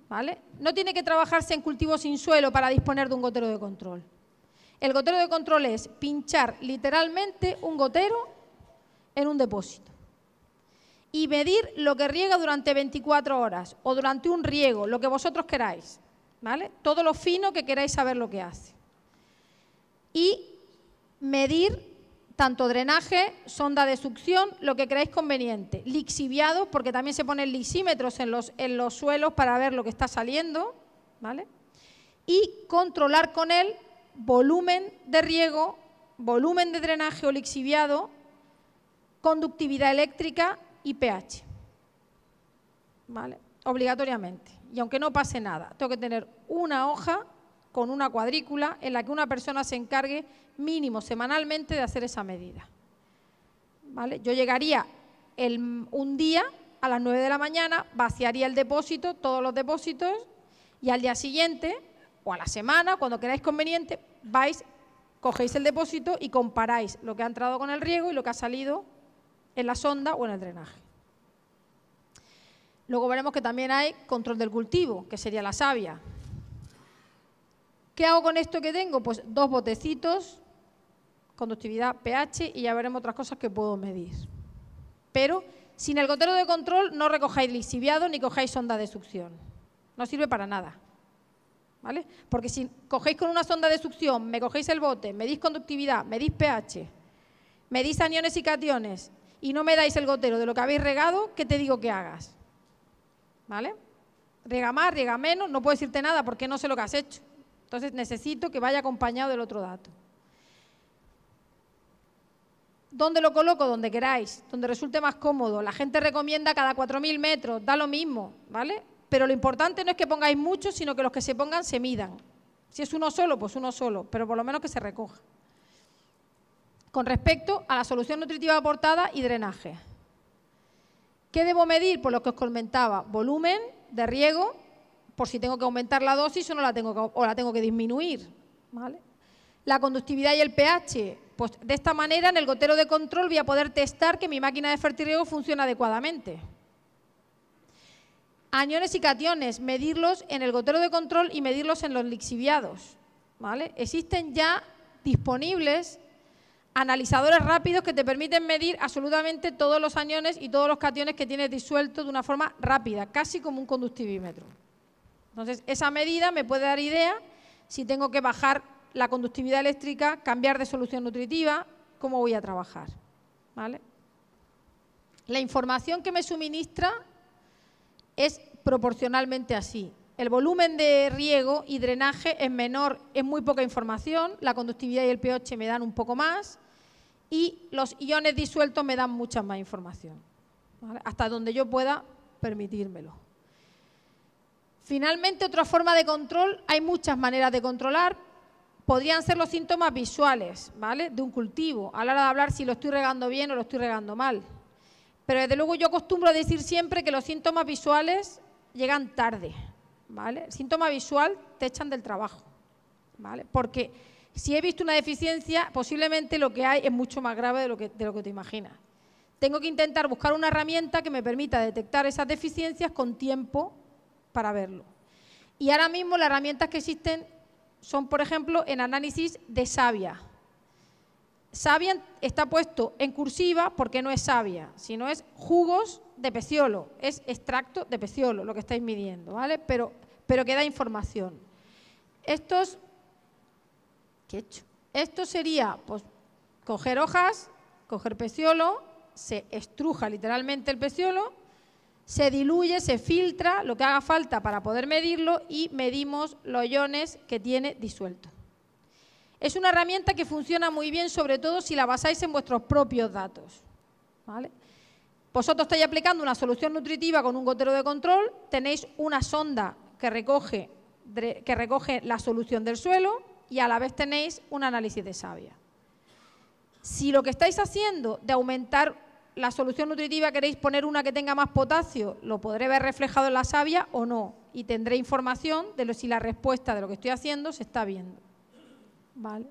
¿vale? No tiene que trabajarse en cultivos sin suelo para disponer de un gotero de control. El gotero de control es pinchar literalmente un gotero en un depósito y medir lo que riega durante 24 horas o durante un riego, lo que vosotros queráis, ¿vale? Todo lo fino que queráis saber lo que hace. Y medir tanto drenaje, sonda de succión, lo que creáis conveniente. Lixiviados, porque también se ponen lixímetros en los suelos para ver lo que está saliendo, ¿vale? Y controlar con él volumen de riego, volumen de drenaje o lixiviado, conductividad eléctrica y pH, ¿vale? Obligatoriamente. Y aunque no pase nada, tengo que tener una hoja con una cuadrícula en la que una persona se encargue mínimo semanalmente de hacer esa medida, ¿vale? Yo llegaría un día a las 9 de la mañana, vaciaría el depósito, todos los depósitos, y al día siguiente o a la semana, cuando queráis conveniente, vais, cogéis el depósito y comparáis lo que ha entrado con el riego y lo que ha salido en la sonda o en el drenaje. Luego veremos que también hay control del cultivo, que sería la savia. ¿Qué hago con esto que tengo? Pues 2 botecitos, conductividad, pH, y ya veremos otras cosas que puedo medir. Pero sin el gotero de control no recojáis lixiviado ni cojáis sonda de succión. No sirve para nada, ¿vale? Porque si cogéis con una sonda de succión, me cogéis el bote, medís conductividad, medís pH, medís aniones y cationes y no me dais el gotero de lo que habéis regado, ¿qué te digo que hagas? ¿Vale? Riega más, riega menos, no puedo decirte nada porque no sé lo que has hecho. Entonces necesito que vaya acompañado del otro dato. ¿Dónde lo coloco? Donde queráis, donde resulte más cómodo. La gente recomienda cada 4.000 metros, da lo mismo, ¿vale? Pero lo importante no es que pongáis muchos, sino que los que se pongan se midan. Si es uno solo, pues uno solo, pero por lo menos que se recoja. Con respecto a la solución nutritiva aportada y drenaje. ¿Qué debo medir? Pues lo que os comentaba, volumen de riego, por si tengo que aumentar la dosis o la tengo que disminuir, ¿vale? La conductividad y el pH, pues de esta manera en el gotero de control voy a poder testar que mi máquina de fertirriego funciona adecuadamente. Aniones y cationes, medirlos en el gotero de control y medirlos en los lixiviados, ¿vale? Existen ya disponibles analizadores rápidos que te permiten medir absolutamente todos los aniones y todos los cationes que tienes disueltos de una forma rápida, casi como un conductivímetro. Entonces, esa medida me puede dar idea si tengo que bajar la conductividad eléctrica, cambiar de solución nutritiva, cómo voy a trabajar, ¿vale? La información que me suministra es proporcionalmente así. El volumen de riego y drenaje es menor, es muy poca información, la conductividad y el pH me dan un poco más y los iones disueltos me dan mucha más información, ¿vale? Hasta donde yo pueda permitírmelo. Finalmente, otra forma de control, hay muchas maneras de controlar, podrían ser los síntomas visuales, ¿vale? De un cultivo, a la hora de hablar si lo estoy regando bien o lo estoy regando mal. Pero desde luego yo acostumbro a decir siempre que los síntomas visuales llegan tarde, ¿vale? El síntoma visual te echan del trabajo, ¿vale? Porque si he visto una deficiencia, posiblemente lo que hay es mucho más grave de lo que te imaginas. Tengo que intentar buscar una herramienta que me permita detectar esas deficiencias con tiempo para verlo. Y ahora mismo las herramientas que existen son, por ejemplo, en análisis de savia. Savia está puesto en cursiva porque no es savia, sino es jugos de peciolo, es extracto de peciolo lo que estáis midiendo, ¿vale? Pero que da información. Estos, ¿qué he hecho? Esto sería, pues, coger hojas, coger peciolo, se estruja literalmente el peciolo, se diluye, se filtra lo que haga falta para poder medirlo y medimos los iones que tiene disuelto. Es una herramienta que funciona muy bien, sobre todo si la basáis en vuestros propios datos, ¿vale? Vosotros estáis aplicando una solución nutritiva con un gotero de control, tenéis una sonda que recoge la solución del suelo y a la vez tenéis un análisis de savia. Si lo que estáis haciendo de aumentar la solución nutritiva queréis poner una que tenga más potasio, lo podré ver reflejado en la savia o no, y tendré información de si la respuesta de lo que estoy haciendo se está viendo. ¿Vale?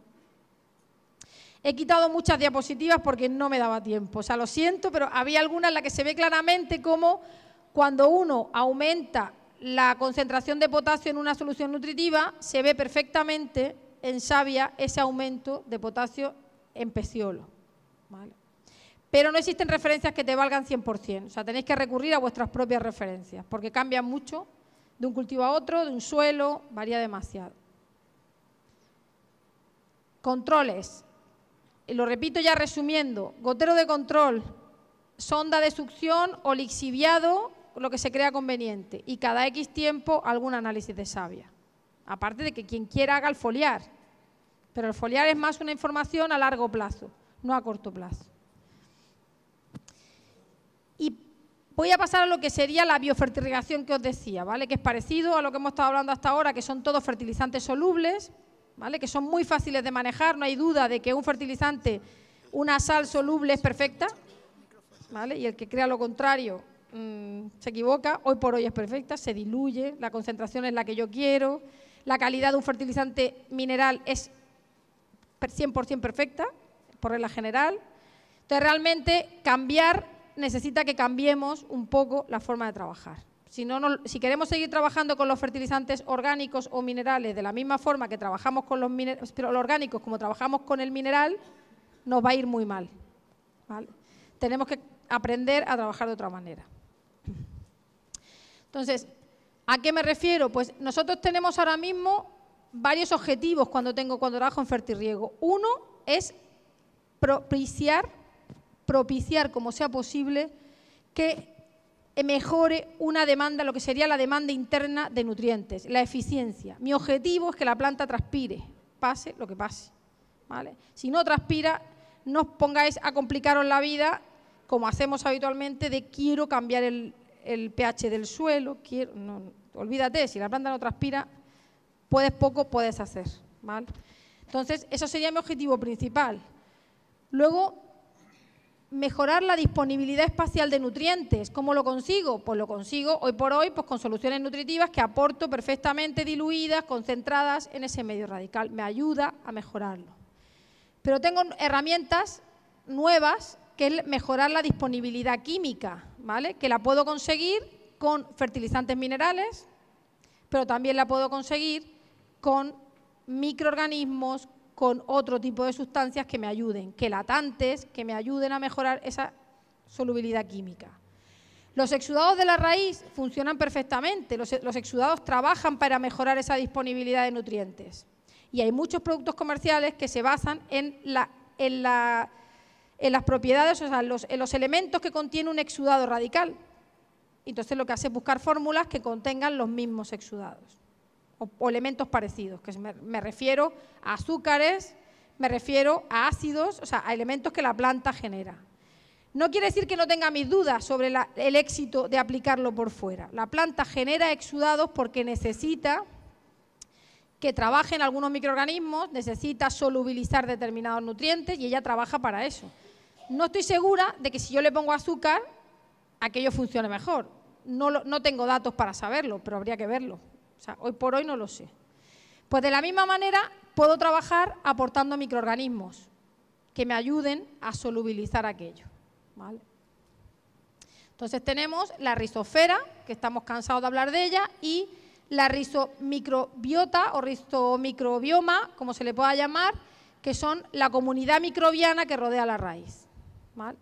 He quitado muchas diapositivas porque no me daba tiempo, o sea, lo siento, pero había algunas en las que se ve claramente cómo cuando uno aumenta la concentración de potasio en una solución nutritiva, se ve perfectamente en savia ese aumento de potasio en peciolo, ¿vale? Pero no existen referencias que te valgan 100%, o sea, tenéis que recurrir a vuestras propias referencias, porque cambian mucho de un cultivo a otro, de un suelo, varía demasiado. Controles, lo repito ya resumiendo, gotero de control, sonda de succión o lixiviado, lo que se crea conveniente, y cada X tiempo algún análisis de savia. Aparte de que quien quiera haga el foliar, pero el foliar es más una información a largo plazo, no a corto plazo. Y voy a pasar a lo que sería la biofertilización que os decía, ¿vale? Que es parecido a lo que hemos estado hablando hasta ahora, que son todos fertilizantes solubles, ¿vale? Que son muy fáciles de manejar, no hay duda de que un fertilizante, una sal soluble es perfecta, ¿vale? Y el que crea lo contrario se equivoca. Hoy por hoy es perfecta, se diluye, la concentración es la que yo quiero, la calidad de un fertilizante mineral es 100% perfecta, por regla general. Entonces, realmente, necesita que cambiemos un poco la forma de trabajar. Si queremos seguir trabajando con los fertilizantes orgánicos o minerales de la misma forma que trabajamos con los orgánicos como trabajamos con el mineral, nos va a ir muy mal, ¿vale? Tenemos que aprender a trabajar de otra manera. Entonces, ¿a qué me refiero? Pues nosotros tenemos ahora mismo varios objetivos cuando trabajo en Fertirriego. Uno es propiciar como sea posible que mejore una demanda, lo que sería la demanda interna de nutrientes, la eficiencia. Mi objetivo es que la planta transpire, pase lo que pase, ¿vale? Si no transpira, no os pongáis a complicaros la vida, como hacemos habitualmente, de quiero cambiar el pH del suelo, no, olvídate, si la planta no transpira, puedes poco, puedes hacer, ¿vale? Entonces, eso sería mi objetivo principal. Luego, mejorar la disponibilidad espacial de nutrientes. ¿Cómo lo consigo? Pues lo consigo hoy por hoy pues con soluciones nutritivas que aporto perfectamente diluidas, concentradas en ese medio radical. Me ayuda a mejorarlo. Pero tengo herramientas nuevas que es mejorar la disponibilidad química, ¿vale? Que la puedo conseguir con fertilizantes minerales, pero también la puedo conseguir con microorganismos, con otro tipo de sustancias que me ayuden, quelatantes, que me ayuden a mejorar esa solubilidad química. Los exudados de la raíz funcionan perfectamente, los exudados trabajan para mejorar esa disponibilidad de nutrientes. Y hay muchos productos comerciales que se basan en las propiedades, o sea, en los elementos que contiene un exudado radical. Entonces lo que hace es buscar fórmulas que contengan los mismos exudados. O elementos parecidos, que me refiero a azúcares, me refiero a ácidos, o sea, a elementos que la planta genera. No quiere decir que no tenga mis dudas sobre el éxito de aplicarlo por fuera. La planta genera exudados porque necesita que trabajen algunos microorganismos, necesita solubilizar determinados nutrientes y ella trabaja para eso. No estoy segura de que si yo le pongo azúcar, aquello funcione mejor. No tengo datos para saberlo, pero habría que verlo. O sea, hoy por hoy no lo sé. Pues de la misma manera puedo trabajar aportando microorganismos que me ayuden a solubilizar aquello, ¿vale? Entonces tenemos la rizosfera, que estamos cansados de hablar de ella, y la rizomicrobiota o rizomicrobioma, como se le pueda llamar, que son la comunidad microbiana que rodea la raíz, ¿vale?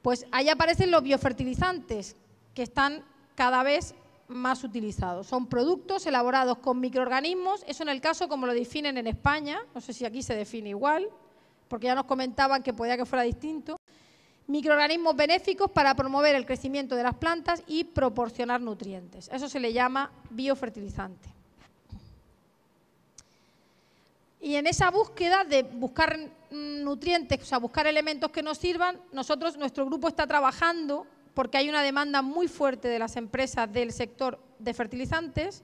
Pues ahí aparecen los biofertilizantes, que están cada vez más utilizados. Son productos elaborados con microorganismos, eso en el caso como lo definen en España, no sé si aquí se define igual, porque ya nos comentaban que podía que fuera distinto. Microorganismos benéficos para promover el crecimiento de las plantas y proporcionar nutrientes. Eso se le llama biofertilizante. Y en esa búsqueda de buscar nutrientes, o sea, buscar elementos que nos sirvan, nuestro grupo está trabajando porque hay una demanda muy fuerte de las empresas del sector de fertilizantes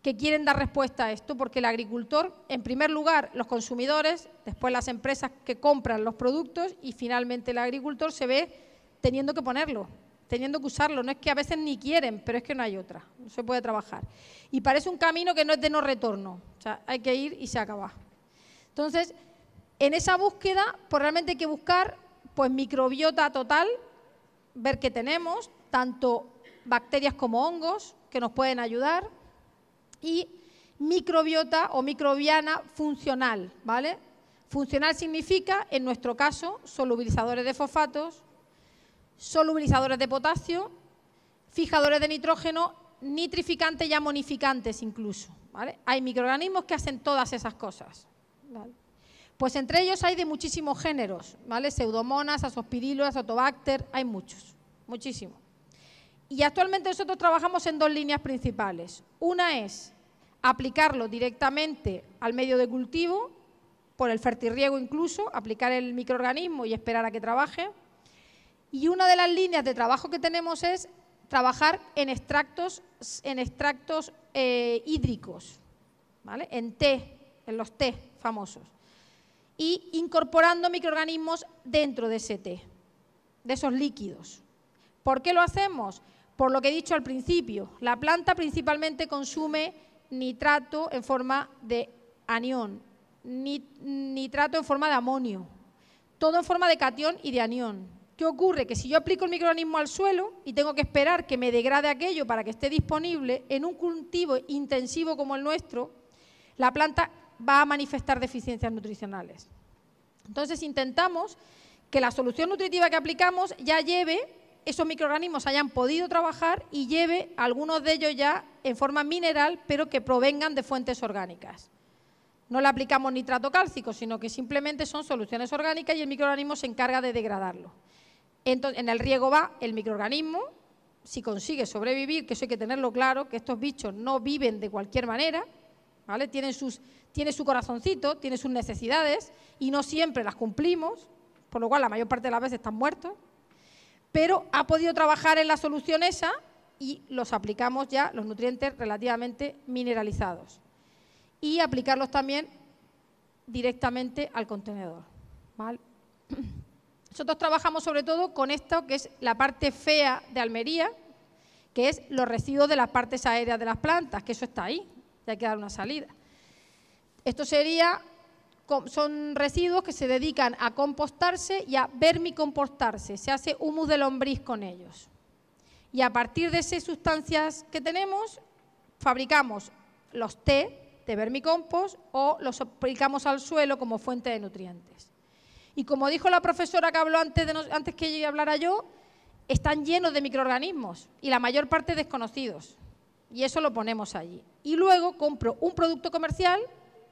que quieren dar respuesta a esto, porque el agricultor, en primer lugar, los consumidores, después las empresas que compran los productos y finalmente el agricultor se ve teniendo que ponerlo, teniendo que usarlo. No es que a veces ni quieren, pero es que no hay otra, no se puede trabajar. Y parece un camino que no es de no retorno, o sea, hay que ir y se acaba. Entonces, en esa búsqueda, pues realmente hay que buscar pues microbiota total, ver qué tenemos, tanto bacterias como hongos, que nos pueden ayudar, y microbiota o microbiana funcional, ¿vale? Funcional significa, en nuestro caso, solubilizadores de fosfatos, solubilizadores de potasio, fijadores de nitrógeno, nitrificantes y amonificantes incluso, ¿vale? Hay microorganismos que hacen todas esas cosas, ¿vale? Pues entre ellos hay de muchísimos géneros, ¿vale? Pseudomonas, azospirilos, azotobacter, hay muchos, muchísimos. Y actualmente nosotros trabajamos en dos líneas principales. Una es aplicarlo directamente al medio de cultivo, por el fertirriego incluso, aplicar el microorganismo y esperar a que trabaje. Y una de las líneas de trabajo que tenemos es trabajar en extractos hídricos, ¿vale? En los té famosos. Y incorporando microorganismos dentro de ese té, de esos líquidos. ¿Por qué lo hacemos? Por lo que he dicho al principio, la planta principalmente consume nitrato en forma de anión, nitrato en forma de amonio, todo en forma de catión y de anión. ¿Qué ocurre? Que si yo aplico el microorganismo al suelo y tengo que esperar que me degrade aquello para que esté disponible, en un cultivo intensivo como el nuestro, la planta va a manifestar deficiencias nutricionales. Entonces intentamos que la solución nutritiva que aplicamos ya lleve, esos microorganismos hayan podido trabajar y lleve algunos de ellos ya en forma mineral, pero que provengan de fuentes orgánicas. No le aplicamos nitrato cálcico, sino que simplemente son soluciones orgánicas y el microorganismo se encarga de degradarlo. Entonces, en el riego va el microorganismo, si consigue sobrevivir, que eso hay que tenerlo claro, que estos bichos no viven de cualquier manera, ¿vale? Tiene su corazoncito, tiene sus necesidades y no siempre las cumplimos, por lo cual la mayor parte de las veces están muertos, pero ha podido trabajar en la solución esa y los aplicamos ya, los nutrientes relativamente mineralizados. Y aplicarlos también directamente al contenedor, ¿vale? Nosotros trabajamos sobre todo con esto que es la parte fea de Almería, que es los residuos de las partes aéreas de las plantas, que eso está ahí, y hay que dar una salida. Esto son residuos que se dedican a compostarse y a vermicompostarse, se hace humus de lombriz con ellos. Y a partir de esas sustancias que tenemos, fabricamos los té de vermicompost o los aplicamos al suelo como fuente de nutrientes. Y como dijo la profesora que habló antes que hablara yo, están llenos de microorganismos y la mayor parte desconocidos. Y eso lo ponemos allí. Y luego compro un producto comercial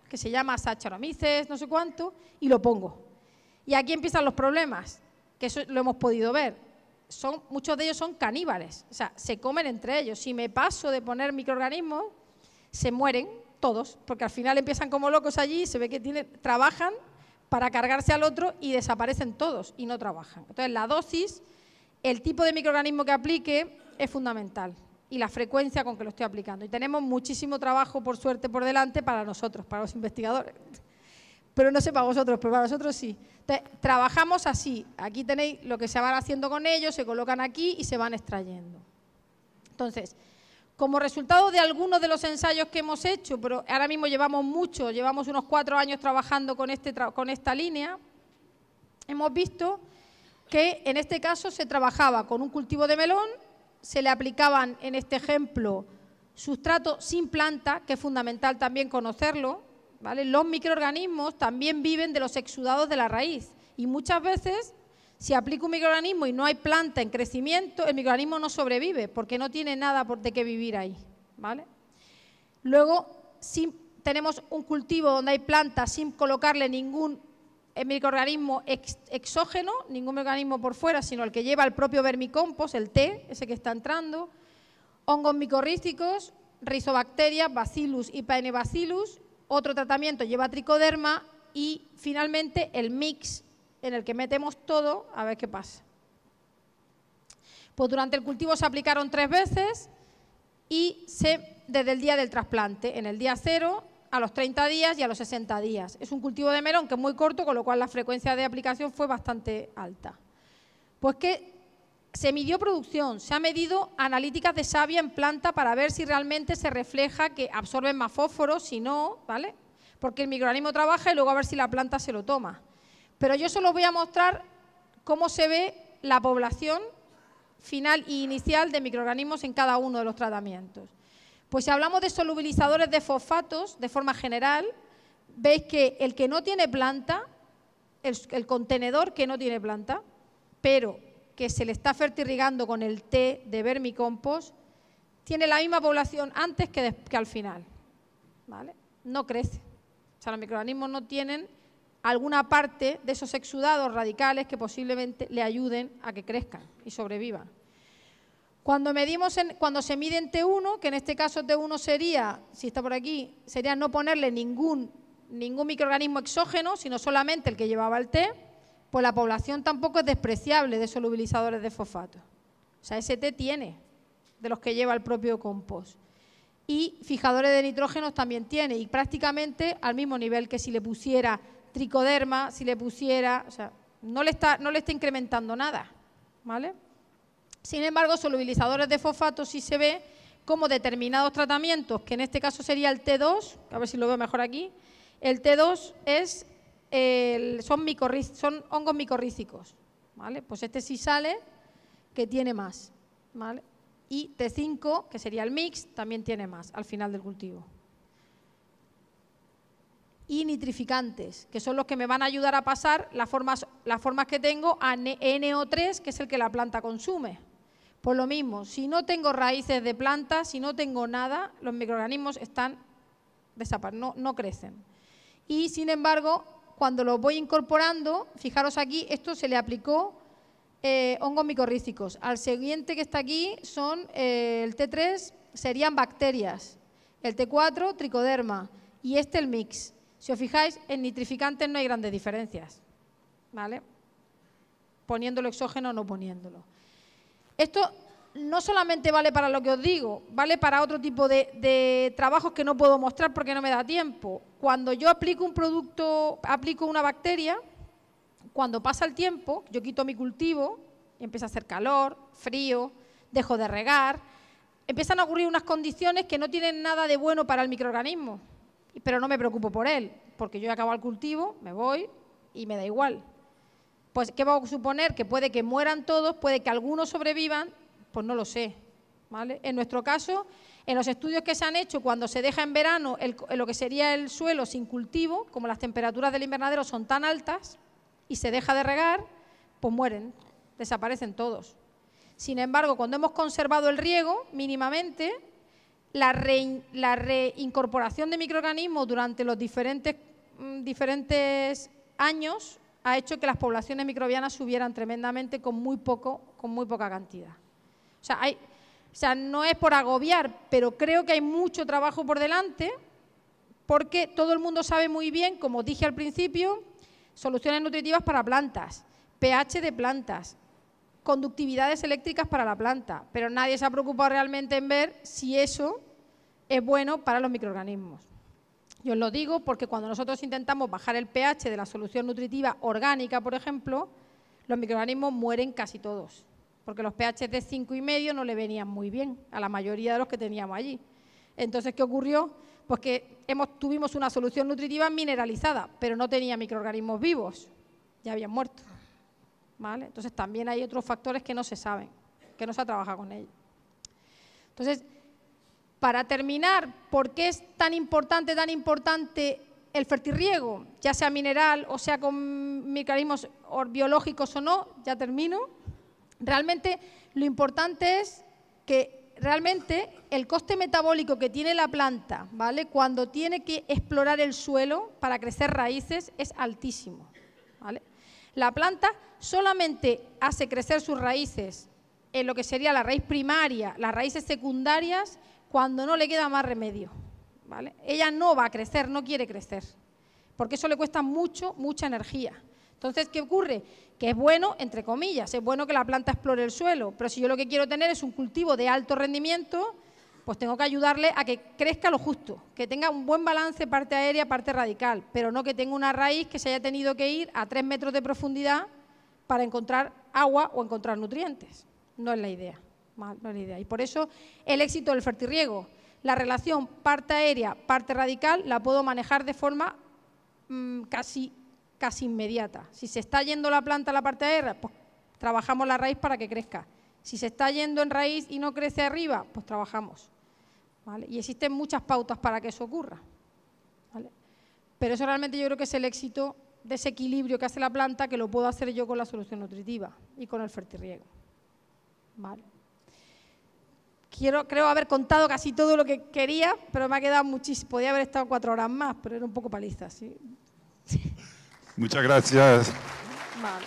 que se llama Saccharomyces, no sé cuánto, y lo pongo. Y aquí empiezan los problemas, que eso lo hemos podido ver. Muchos de ellos son caníbales, o sea, se comen entre ellos. Si me paso de poner microorganismos, se mueren todos, porque al final empiezan como locos allí y se ve que trabajan para cargarse al otro y desaparecen todos y no trabajan. Entonces, la dosis, el tipo de microorganismo que aplique es fundamental y la frecuencia con que lo estoy aplicando. Y tenemos muchísimo trabajo, por suerte, por delante para nosotros, para los investigadores. Pero no sé para vosotros, pero para nosotros sí. Entonces, trabajamos así. Aquí tenéis lo que se van haciendo con ellos, se colocan aquí y se van extrayendo. Entonces, como resultado de algunos de los ensayos que hemos hecho, pero ahora mismo llevamos unos 4 años trabajando con esta línea, hemos visto que en este caso se trabajaba con un cultivo de melón, se le aplicaban en este ejemplo sustrato sin planta, que es fundamental también conocerlo, ¿vale? Los microorganismos también viven de los exudados de la raíz y muchas veces, si aplico un microorganismo y no hay planta en crecimiento, el microorganismo no sobrevive porque no tiene nada de qué vivir ahí, ¿vale? Luego, si tenemos un cultivo donde hay plantas sin colocarle ningún microorganismo exógeno, ningún microorganismo por fuera, sino el que lleva el propio vermicompost, el T, ese que está entrando, hongos micorrízicos, rizobacterias, bacillus y paenibacillus, otro tratamiento lleva tricoderma y finalmente el mix en el que metemos todo a ver qué pasa. Pues durante el cultivo se aplicaron 3 veces y desde el día del trasplante, en el día 0, a los 30 días y a los 60 días. Es un cultivo de melón que es muy corto, con lo cual la frecuencia de aplicación fue bastante alta. Pues que se midió producción, se ha medido analíticas de savia en planta para ver si realmente se refleja que absorben más fósforo, si no, ¿vale? Porque el microorganismo trabaja y luego a ver si la planta se lo toma. Pero yo solo voy a mostrar cómo se ve la población final y inicial de microorganismos en cada uno de los tratamientos. Pues si hablamos de solubilizadores de fosfatos, de forma general, veis que el que no tiene planta, el contenedor que no tiene planta, pero que se le está fertirrigando con el T de vermicompost, tiene la misma población antes que al final, ¿vale? No crece. O sea, los microorganismos no tienen alguna parte de esos exudados radicales que posiblemente le ayuden a que crezcan y sobrevivan. Cuando se mide en T1, que en este caso T1 sería, si está por aquí, sería no ponerle ningún microorganismo exógeno, sino solamente el que llevaba el T, pues la población tampoco es despreciable de solubilizadores de fosfato. O sea, ese T tiene, de los que lleva el propio compost. Y fijadores de nitrógenos también tiene, y prácticamente al mismo nivel que si le pusiera tricoderma, si le pusiera, o sea, no le está incrementando nada, ¿vale? Sin embargo, solubilizadores de fosfato sí se ve como determinados tratamientos, que en este caso sería el T2, a ver si lo veo mejor aquí, el T2 es, son hongos micorrízicos, ¿vale? Pues este sí sale que tiene más, ¿vale? Y T5, que sería el mix, también tiene más al final del cultivo. Y nitrificantes, que son los que me van a ayudar a pasar las formas que tengo a NO3, que es el que la planta consume. Pues lo mismo, si no tengo raíces de planta, si no tengo nada, los microorganismos están desapareciendo, no crecen. Y sin embargo, cuando los voy incorporando, fijaros aquí, esto se le aplicó hongos micorrízicos. Al siguiente que está aquí son el T3, serían bacterias, el T4, tricoderma, y este el mix. Si os fijáis, en nitrificantes no hay grandes diferencias, ¿vale? Poniéndolo exógeno o no poniéndolo. Esto no solamente vale para lo que os digo, vale para otro tipo de trabajos que no puedo mostrar porque no me da tiempo. Cuando yo aplico un producto, aplico una bacteria, cuando pasa el tiempo, yo quito mi cultivo, empieza a hacer calor, frío, dejo de regar, empiezan a ocurrir unas condiciones que no tienen nada de bueno para el microorganismo, pero no me preocupo por él, porque yo he acabado el cultivo, me voy y me da igual. Pues, ¿qué va a suponer? Que puede que mueran todos, puede que algunos sobrevivan, pues no lo sé, ¿vale? En nuestro caso, en los estudios que se han hecho, cuando se deja en verano lo que sería el suelo sin cultivo, como las temperaturas del invernadero son tan altas y se deja de regar, pues mueren, desaparecen todos. Sin embargo, cuando hemos conservado el riego mínimamente, la reincorporación de microorganismos durante los diferentes diferentes años ha hecho que las poblaciones microbianas subieran tremendamente con muy poca cantidad. O sea, no es por agobiar, pero creo que hay mucho trabajo por delante, porque todo el mundo sabe muy bien, como dije al principio, soluciones nutritivas para plantas, pH de plantas, conductividades eléctricas para la planta, pero nadie se ha preocupado realmente en ver si eso es bueno para los microorganismos. Yo os lo digo porque cuando nosotros intentamos bajar el pH de la solución nutritiva orgánica, por ejemplo, los microorganismos mueren casi todos, porque los pH de 5,5 no le venían muy bien a la mayoría de los que teníamos allí. Entonces, ¿qué ocurrió? Pues que tuvimos una solución nutritiva mineralizada, pero no tenía microorganismos vivos, ya habían muerto, ¿vale? Entonces, también hay otros factores que no se saben, que no se ha trabajado con ellos. Entonces, para terminar, ¿por qué es tan importante el fertirriego, ya sea mineral o sea con mecanismos biológicos o no, ya termino, realmente lo importante es que realmente el coste metabólico que tiene la planta, ¿vale?, cuando tiene que explorar el suelo para crecer raíces es altísimo, ¿vale? La planta solamente hace crecer sus raíces en lo que sería la raíz primaria, las raíces secundarias, cuando no le queda más remedio, ¿vale? Ella no va a crecer, no quiere crecer, porque eso le cuesta mucha energía. Entonces, ¿qué ocurre? Que es bueno, entre comillas, es bueno que la planta explore el suelo, pero si yo lo que quiero tener es un cultivo de alto rendimiento, pues tengo que ayudarle a que crezca lo justo, que tenga un buen balance parte aérea, parte radical, pero no que tenga una raíz que se haya tenido que ir a 3 metros de profundidad para encontrar agua o encontrar nutrientes. No es la idea, no es la idea. Y por eso el éxito del fertirriego, la relación parte aérea, parte radical, la puedo manejar de forma casi inmediata. Si se está yendo la planta a la parte aérea, pues trabajamos la raíz para que crezca. Si se está yendo en raíz y no crece arriba, pues trabajamos, ¿vale? Y existen muchas pautas para que eso ocurra, ¿vale? Pero eso realmente yo creo que es el éxito de ese equilibrio que hace la planta, que lo puedo hacer yo con la solución nutritiva y con el fertirriego, ¿vale? Creo haber contado casi todo lo que quería, pero me ha quedado muchísimo. Podía haber estado 4 horas más, pero era un poco paliza, ¿sí? Muchas gracias. Vale.